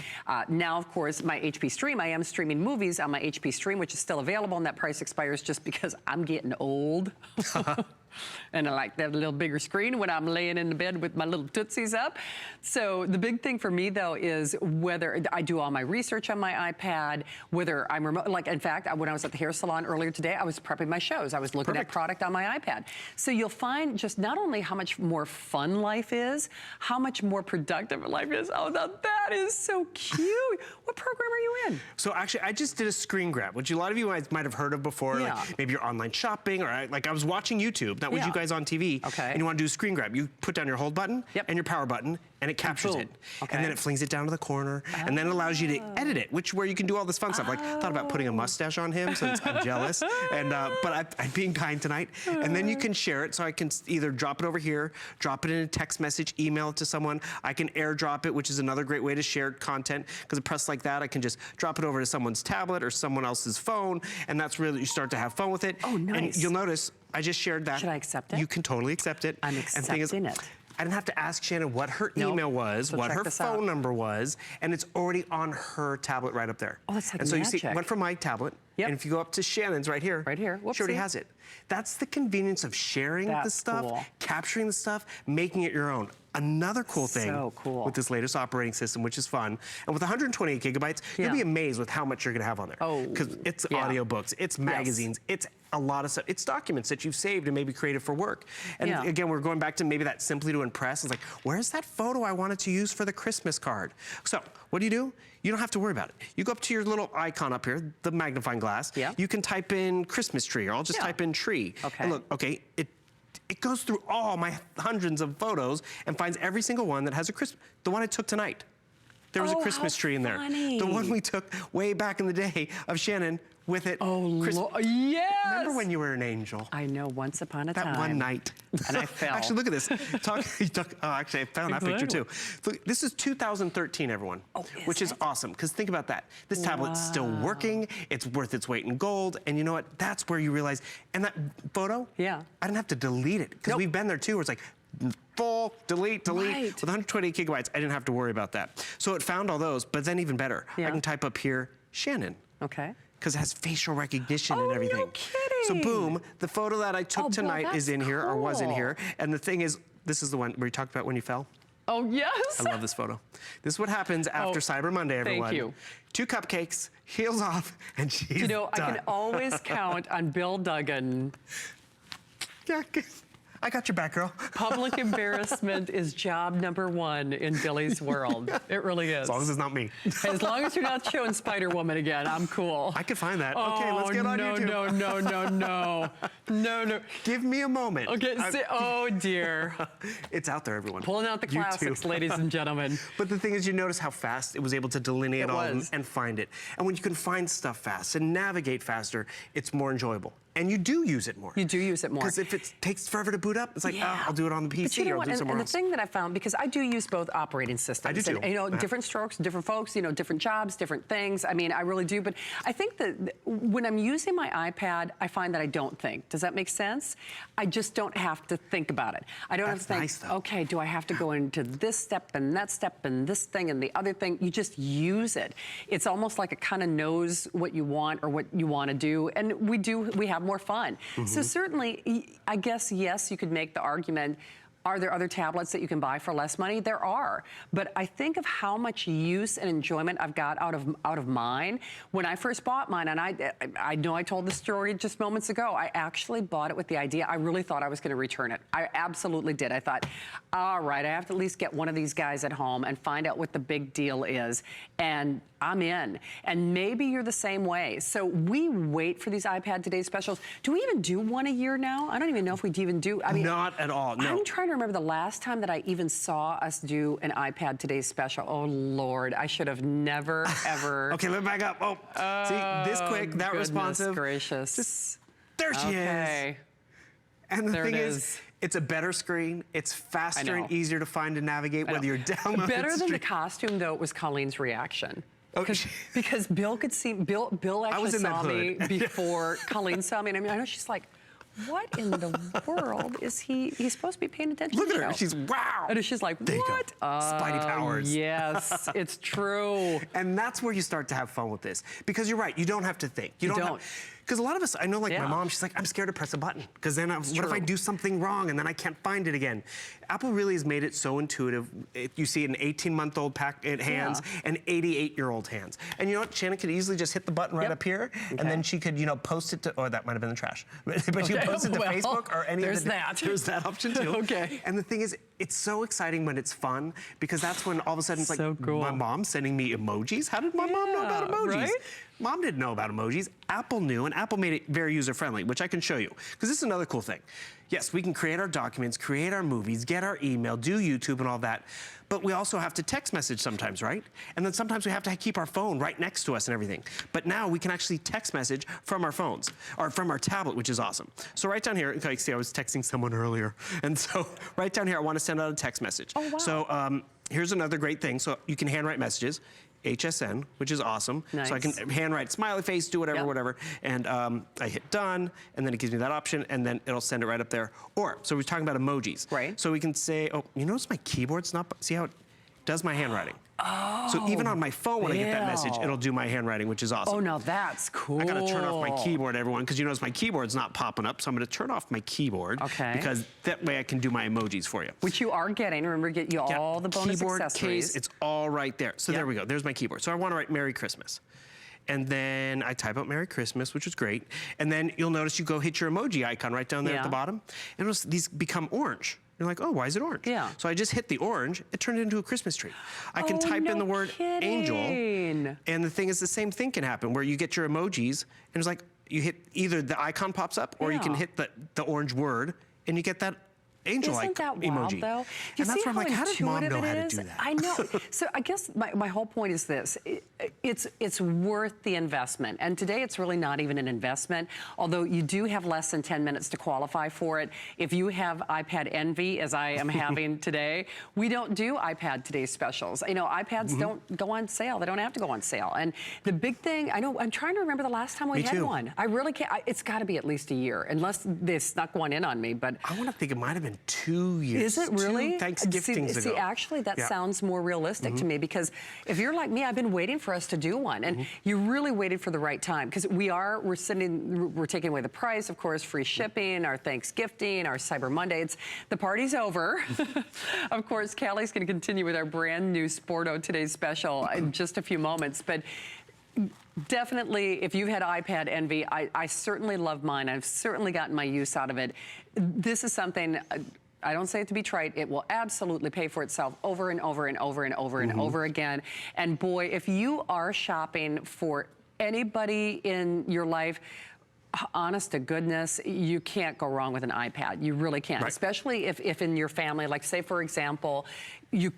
Now, of course, my HP Stream, I am streaming movies on my HP Stream, which is still available, and that price expires just because I'm getting old. And I like that little bigger screen when I'm laying in the bed with my little tootsies up. So the big thing for me, though, is whether I do all my research on my iPad, whether I'm remote. Like, in fact, when I was at the hair salon earlier today, I was prepping my shows. I was looking at product on my iPad. So you'll find just not only how much more fun life is, how much more productive life is. Oh, now that is so cute. What program are you in? So actually, I just did a screen grab, which a lot of you might have heard of before. Like maybe you're online shopping, or like I was watching YouTube. That was you guys on TV, and you want to do a screen grab. You put down your hold button and your power button, and it captures it. And then it flings it down to the corner, and then it allows you to edit it, where you can do all this fun stuff. Like, thought about putting a mustache on him, since I'm jealous. And but I'm being kind tonight. And then you can share it, so I can either drop it over here, drop it in a text message, email it to someone. I can airdrop it, which is another great way to share content, because a press like that, I can just drop it over to someone's tablet or someone else's phone, and that's really, you start to have fun with it. Oh, nice. And you'll notice, I just shared that. Should I accept it? You can totally accept it. I'm accepting it. I didn't have to ask Shannon what her email was, what her phone number was, and it's already on her tablet right up there. Oh, that's like And so magic. you see, went from my tablet, and if you go up to Shannon's right here, she already has it. That's the convenience of sharing the stuff, capturing the stuff, making it your own. Another cool thing with this latest operating system, which is fun, and with 128 gigabytes, you'll be amazed with how much you're gonna have on there. Oh, because it's audiobooks, it's magazines, it's a lot of stuff. It's documents that you've saved and maybe created for work. And again, we're going back to maybe that simply to impress. It's like, where's that photo I wanted to use for the Christmas card? So what do? You don't have to worry about it. You go up to your little icon up here, the magnifying glass. You can type in Christmas tree, or I'll just type in tree. And look, it goes through all my hundreds of photos and finds every single one that has a Christmas. The one I took tonight, there was a Christmas tree in there. The one we took way back in the day of Shannon with it. Oh, yes! Remember when you were an angel? I know, once upon a time. That one night. And I fell. Actually, look at this. Actually, I found that picture too. Look, this is 2013, everyone, which is awesome, because think about that. This tablet's still working, it's worth its weight in gold, and you know what? That's where you realize, and that photo, I didn't have to delete it, because we've been there too, where it's like, full, delete. With 128 gigabytes, I didn't have to worry about that. So it found all those, but then even better, I can type up here, Shannon. Okay. Because it has facial recognition and everything. No kidding. So boom, the photo that I took tonight is in here, or was in here. And the thing is, this is the one where you talked about when you fell. Oh, yes. I love this photo. This is what happens after Cyber Monday, everyone. Thank you. 2 cupcakes, heels off, and she's You know, done. I can always count on Bill Duggan. Yeah, I got your back, girl. Public embarrassment is job #1 in Billy's world. It really is. As long as it's not me. As long as you're not showing Spider-Woman again, I'm cool. I could find that. Okay, let's get on YouTube. No. Give me a moment. Okay, oh dear. It's out there, everyone. Pulling out the classics, ladies and gentlemen. But the thing is, you notice how fast it was able to delineate all of them and find it. And when you can find stuff fast and navigate faster, it's more enjoyable. And you do use it more. You do use it more. Because if it takes forever to boot up, it's like, I'll do it on the PC, but you know or I'll do it somewhere else. And the thing that I found, because I do use both operating systems. I do too. And, you know, different strokes, different folks, you know, different jobs, different things. I mean, I really do. But I think that when I'm using my iPad, I find that I don't think. Does that make sense? I just don't have to think about it. I don't have to think, okay, do I have to go into this step and this thing and the other thing? You just use it. It's almost like it kind of knows what you want or what you want to do. And we have more fun. So certainly, I guess, yes, you could make the argument, are there other tablets that you can buy for less money? There are. But I think of how much use and enjoyment I've got out of mine. When I first bought mine, and I know I told the story just moments ago, I actually bought it with the idea, I really thought I was going to return it. I absolutely did. I thought, all right, I have to at least get one of these guys at home and find out what the big deal is. And I'm in. And maybe you're the same way. So we wait for these iPad Today specials. Do we even do one a year now? I don't even know if we even do. I mean, not at all, no. I'm trying to remember the last time that I even saw us do an iPad Today special. Oh, Lord, I should have never, ever. Okay, let me back up. Oh, see, this quick, that responsive. Gracious. There she is. And the thing is, it's a better screen. It's faster and easier to find and navigate, whether you're downloading. Better than the costume, though, it was Colleen's reaction. Because Bill could see, Bill actually saw me before Colleen saw me. And I mean, I know she's like, what in the world is he's supposed to be paying attention to? Look at her, she's wow. And she's like, what? Spidey powers. Yes, it's true. And that's where you start to have fun with this. Because you're right, you don't have to think. You don't. Because a lot of us, I know like my mom, she's like, I'm scared to press a button. Because then what if I do something wrong and then I can't find it again? Apple really has made it so intuitive. You see an 18-month-old hands and 88-year-old hands. And you know what? Shannon could easily just hit the button right up here, and then she could, you know, post it to, or that might have been the trash. But she could post it to Facebook or any of the... There's that option too. And the thing is, it's so exciting when it's fun, because that's when all of a sudden it's like, my mom's sending me emojis? How did my mom know about emojis? Right? Mom didn't know about emojis. Apple knew, and Apple made it very user-friendly, which I can show you. Because this is another cool thing. Yes, we can create our documents, create our movies, get our email, do YouTube and all that. But we also have to text message sometimes, right? And then sometimes we have to keep our phone right next to us and everything. But now we can actually text message from our phones, or from our tablet, which is awesome. So right down here, like, see, I was texting someone earlier. And so right down here, I want to send out a text message. Oh, wow. So here's another great thing. So you can handwrite messages. HSN, which is awesome. Nice. So I can handwrite smiley face, do whatever, Yep. whatever. And I hit done, and then it gives me that option, and then it'll send it right up there. Or, so we're talking about emojis. Right. So we can say, oh, you notice my keyboard's not, see how it does my handwriting? Oh, so even on my phone, when I get that message, it'll do my handwriting, which is awesome. Oh, now that's cool. I gotta turn off my keyboard, everyone, because you notice my keyboard's not popping up, so I'm gonna turn off my keyboard. Okay. Because that way I can do my emojis for you. Which you are getting. Remember, get you all the bonus keyboard, accessories. case, it's all right there. So there we go, there's my keyboard. So I wanna write Merry Christmas. And then I type out Merry Christmas, which is great. And then you'll notice you go hit your emoji icon right down there at the bottom. And these become orange. You're like, oh, why is it orange? Yeah. So I just hit the orange, it turned it into a Christmas tree. I can type in the word angel, and the thing is, the same thing can happen where you get your emojis, and it's like, you hit, either the icon pops up, or you can hit the orange word, and you get that angel-like emoji. Though? And that's where I'm like, how did mom know how to do that? I know. So I guess my whole point is this. It's worth the investment. And today it's really not even an investment, although you do have less than 10 minutes to qualify for it. If you have iPad envy, as I am having today, we don't do iPad Today specials. You know, iPads don't go on sale. They don't have to go on sale. And the big thing, I know, I'm trying to remember the last time we had one. I really can't. It's got to be at least a year, unless they snuck one in on me. But I want to think it might have been 2 years. Is it really? 2 Thanksgivings ago. See, actually, that sounds more realistic to me, because if you're like me, I've been waiting for us to do one, and you really waited for the right time, because we're taking away the price, of course, free shipping, our Thanksgiving, our Cyber Monday. The party's over. Of course, Callie's going to continue with our brand new Sporto Today's Special in just a few moments, but definitely, if you've had iPad envy, I certainly love mine. I've certainly gotten my use out of it. This is something, I don't say it to be trite, it will absolutely pay for itself over and over and over and over and over again. And boy, if you are shopping for anybody in your life, honest to goodness, you can't go wrong with an iPad. You really can't, especially if in your family, like say, for example, you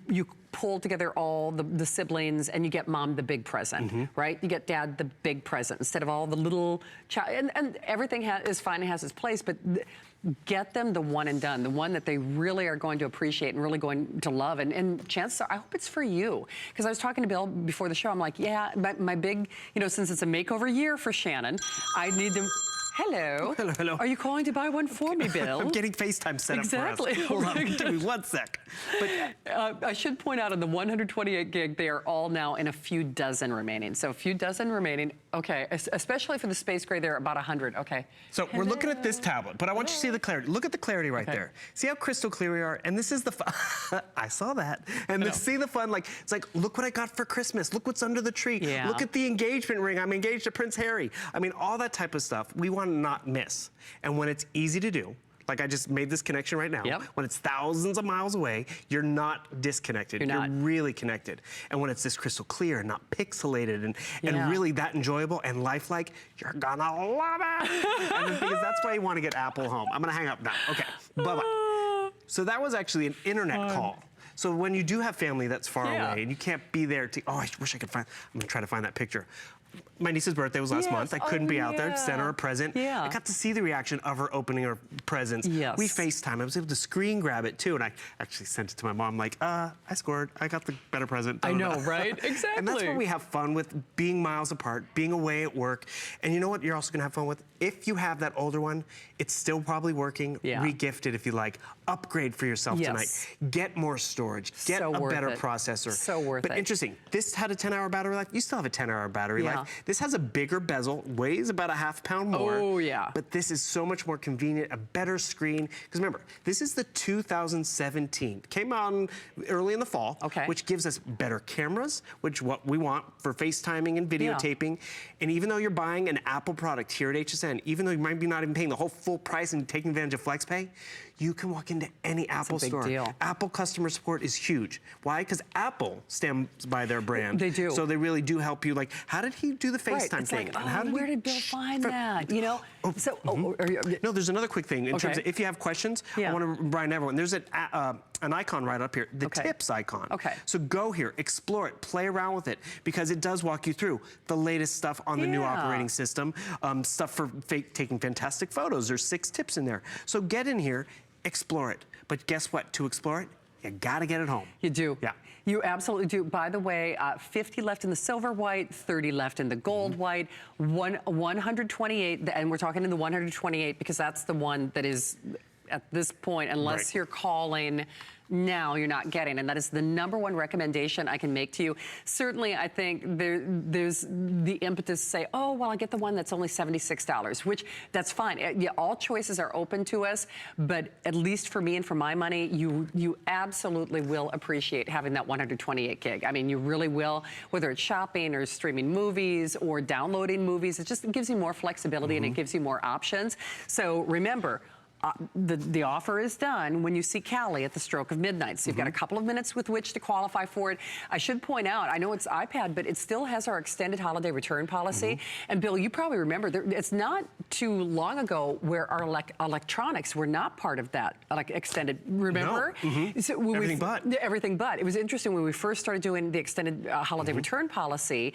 pull together all the siblings and you get mom the big present, right? You get dad the big present instead of all the little child. And everything is fine and has its place, but get them the one and done, the one that they really are going to appreciate and really going to love. And chances are, I hope it's for you. Because I was talking to Bill before the show, I'm like, yeah, my big, you know, since it's a makeover year for Shannon, I need them. Hello. Hello, hello. Are you calling to buy one for me, Bill? I'm getting FaceTime set up for us. Hold on, give me 1 sec. But I should point out on the 128 gig, they are all now in a few dozen remaining. So a few dozen remaining. Okay, especially for the space gray, they're about 100. Okay. So we're looking at this tablet, but I want you to see the clarity. Look at the clarity right there. See how crystal clear we are? And this is the fun. I saw that. And see the fun, like, it's like, look what I got for Christmas. Look what's under the tree. Yeah. Look at the engagement ring. I'm engaged to Prince Harry. I mean, all that type of stuff we want to not miss. And when it's easy to do, like I just made this connection right now. When it's thousands of miles away, you're not disconnected. You're really connected. And when it's this crystal clear and not pixelated and really that enjoyable and lifelike, you're gonna love it. And the thing is, that's why you want to get Apple home. I'm gonna hang up now. Okay, bye-bye. So that was actually an internet call. So when you do have family that's far away and you can't be there to, oh, I wish I could find, I'm gonna try to find that picture. My niece's birthday was last month. I couldn't be out there to send her a present. I got to see the reaction of her opening her presents. We FaceTime. I was able to screen grab it too, and I actually sent it to my mom like, I scored. I got the better present. I know, right? Exactly. And that's what we have fun with, being miles apart, being away at work. And you know what you're also gonna have fun with? If you have that older one, it's still probably working. Re-gift it if you like. Upgrade for yourself tonight. Get more storage. Get a better processor. So worth it. But interesting, this had a 10-hour battery life. You still have a 10-hour battery life. This has a bigger bezel, weighs about a ½ pound more. Oh, yeah. But this is so much more convenient, a better screen. Because remember, this is the 2017. Came out early in the fall, which gives us better cameras, which what we want for FaceTiming and videotaping. And even though you're buying an Apple product here at HSN, even though you might be not even paying the whole full price and taking advantage of FlexPay, you can walk into any Apple store. Deal. Apple customer support is huge. Why? Because Apple stands by their brand. They do. So they really do help you. Like, how did he do the FaceTime thing? Like, oh, where did Bill find that? You know? No, there's another quick thing in terms of if you have questions. I want to remind everyone. There's an icon right up here, the tips icon. So go here, explore it, play around with it, because it does walk you through the latest stuff on the new operating system, stuff for taking fantastic photos. There's 6 tips in there. So get in here, explore it. But guess what? To explore it, you gotta get it home. You do. Yeah. You absolutely do. By the way, 50 left in the silver white, 30 left in the gold white, 128, and we're talking in the 128 because that's the one that is at this point, unless you're calling now, you're not getting, and that is the #1 recommendation I can make to you. Certainly, I think there's the impetus to say, oh, well, I get the one that's only $76, which that's fine. Yeah, all choices are open to us, but at least for me and for my money, you absolutely will appreciate having that 128 gig. I mean, you really will, whether it's shopping or streaming movies or downloading movies. It just gives you more flexibility and it gives you more options. So remember, the offer is done when you see Callie at the stroke of midnight. So you've got a couple of minutes with which to qualify for it. I should point out, I know it's iPad, but it still has our extended holiday return policy. And Bill, you probably remember, it's not too long ago where our electronics were not part of that extended, remember? No. So everything but. Everything but. It was interesting when we first started doing the extended holiday return policy,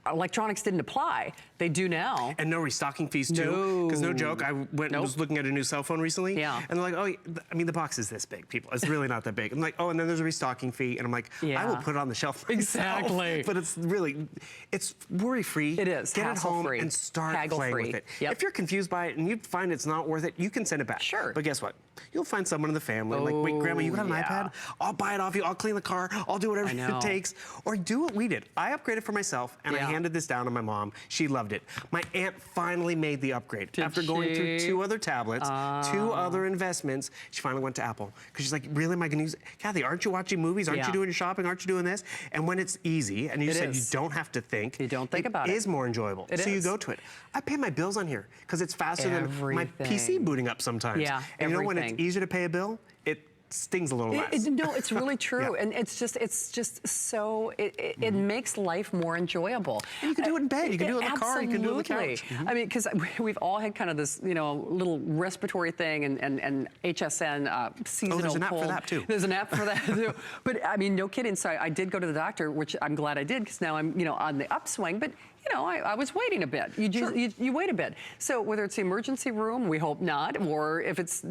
electronics didn't apply. They do now. And no restocking fees too. Because no joke, I went and was looking at a new cell phone recently. Yeah. And they're like, oh, I mean, the box is this big, people. It's really not that big. I'm like, oh, and then there's a restocking fee. And I'm like, I will put it on the shelf myself. Exactly. But it's really, it's worry-free. It is. Get it home Hassle-free. and start playing with it. Yep. If you're confused by it and you find it's not worth it, you can send it back. Sure. But guess what? You'll find someone in the family like, wait, Grandma, you got an iPad? I'll buy it off you. I'll clean the car. I'll do whatever it takes. Or do what we did. I upgraded for myself and I handed this down to my mom. She loved it. My aunt finally made the upgrade. After going through 2 other tablets, 2 other investments, she finally went to Apple. Because she's like, really, am I going to use it? Kathy, aren't you watching movies? Aren't you doing your shopping? Aren't you doing this? And when it's easy, and you said you don't have to think. You don't think about it. It is more enjoyable. So you go to it. I pay my bills on here because it's faster than my PC booting up sometimes. Yeah, and you know when it's easier to pay a bill? It stings a little less. No, it's really true. And it's just so, it makes life more enjoyable. And you can do it in bed, you can do it in the car, you can do it on the couch. I mean, because we've all had kind of this, little respiratory thing and HSN seasonal there's an app cold. for that too. There's an app for that too. But I mean, no kidding. So I did go to the doctor, which I'm glad I did because now I'm, on the upswing. But I was waiting a bit. You wait a bit. So whether it's the emergency room, we hope not, or if it's,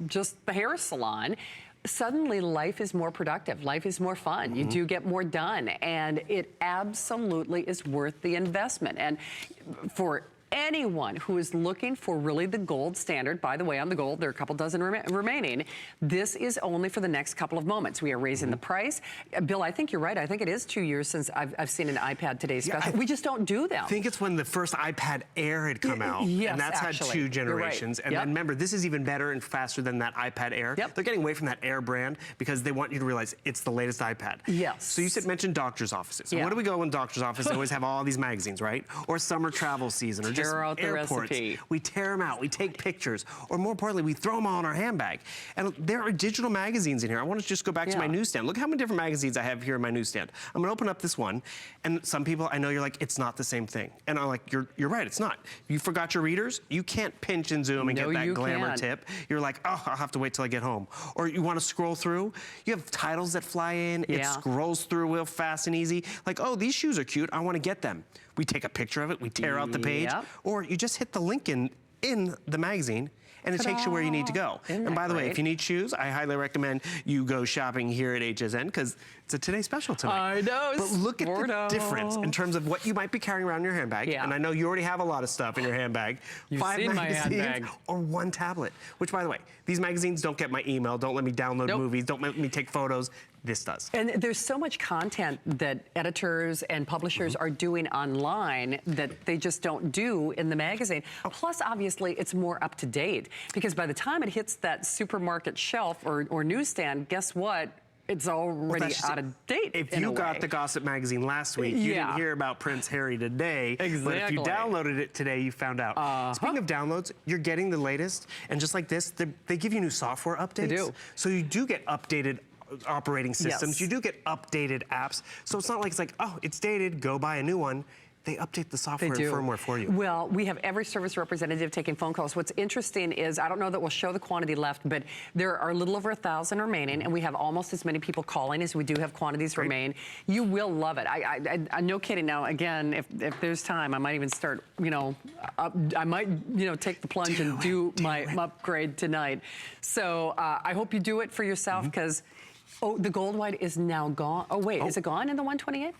just the hair salon, suddenly life is more productive. Life is more fun. You do get more done. And it absolutely is worth the investment. And for anyone who is looking for really the gold standard, by the way, on the gold, there are a couple dozen remaining, this is only for the next couple of moments. We are raising the price. Bill, I think you're right. I think it is 2 years since I've seen an iPad Today's Special. We just don't do them. I think it's when the first iPad Air had come out. Yes, and that's had 2 generations. And then remember, this is even better and faster than that iPad Air. They're getting away from that Air brand because they want you to realize it's the latest iPad. Yes. So you mentioned doctor's offices. Where do we go in doctor's office? They always have all these magazines, right? Or summer travel season, or just out the airports. recipe. We tear them out. We take pictures. Or more importantly, we throw them all in our handbag. And there are digital magazines in here. I want to just go back to my newsstand. Look how many different magazines I have here in my newsstand. I'm going to open up this one. And some people, I know you're like, it's not the same thing. And I'm like, you're right, it's not. You forgot your readers? You can't pinch and zoom and get that glamour tip. You're like, oh, I'll have to wait till I get home. Or you want to scroll through? You have titles that fly in. It scrolls through real fast and easy. Like, oh, these shoes are cute. I want to get them. We take a picture of it. We tear out the page. Or you just hit the link in the magazine and it takes you where you need to go. And by the way, if you need shoes, I highly recommend you go shopping here at HSN because it's a Today Special tonight. I know. But look at the difference in terms of what you might be carrying around in your handbag. And I know you already have a lot of stuff in your handbag. You've 5 seen magazines my handbag. or 1 tablet. Which, by the way, these magazines don't get my email, don't let me download movies, don't let me take photos. This does. And there's so much content that editors and publishers are doing online that they just don't do in the magazine. Plus, obviously, it's more up to date because by the time it hits that supermarket shelf or newsstand, guess what? It's already out of date. If you got the Gossip magazine last week, you didn't hear about Prince Harry today. But if you downloaded it today, you found out. Speaking of downloads, you're getting the latest. And just like this, they give you new software updates. They do. So you do get updated operating systems. You do get updated apps. So it's not like it's like, oh, it's dated, go buy a new one. They update the software They and do. firmware for you. Well, we have every service representative taking phone calls. What's interesting is, I don't know that we'll show the quantity left, but there are a little over 1,000 remaining, and we have almost as many people calling as we do have quantities remain. You will love it. I no kidding. Now, again, if there's time, I might even start, I might, take the plunge and do my upgrade tonight. So I hope you do it for yourself, because, the gold white is now gone. Oh, wait, is it gone in the 128?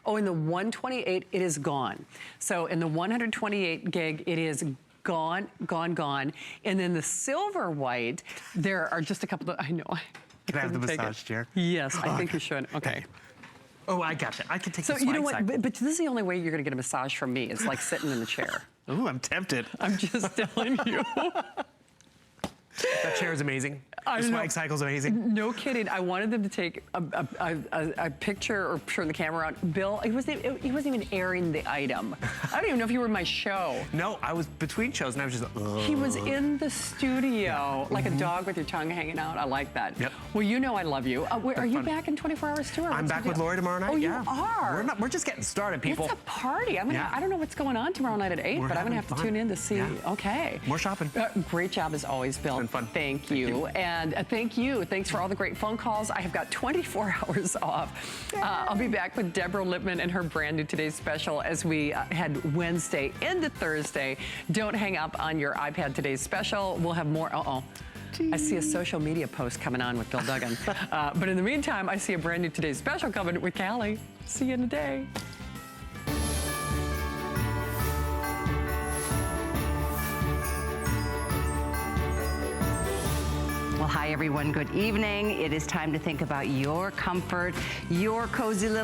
Oh, in the 128, it is gone. So in the 128 gig, it is gone. And then the silver white, there are just a couple of, I know. Can I have the massage chair? Yes, I think you should. Okay. Oh, I gotcha. I can take So the you know what? cycle. But this is the only way you're going to get a massage from me. It's like sitting in the chair. Ooh, I'm tempted. I'm just telling you. That chair is amazing. The swag cycle's amazing. No kidding. I wanted them to take a picture or turn the camera on. Bill, he wasn't even airing the item. I don't even know if you were in my show. No, I was between shows and I was just He was in the studio, like a dog with your tongue hanging out. I like that. Yep. Well, I love you. Are you back in 24 hours too? I'm back with Lori tomorrow night. Oh, yeah. you are? We're just getting started, people. It's a party. I don't know what's going on tomorrow night at 8, but I'm going to have to tune in to see. Yeah. Okay. More shopping. Great job as always, Bill. It's been fun. Thank you. And thank you. Thanks for all the great phone calls. I have got 24 hours off. I'll be back with Deborah Lippman and her brand new Today's Special as we head Wednesday into Thursday. Don't hang up on your iPad. Today's Special. We'll have more. I see a social media post coming on with Bill Duggan. But in the meantime, I see a brand new Today's Special coming with Callie. See you in a day. Well, hi, everyone. Good evening. It is time to think about your comfort, your cozy little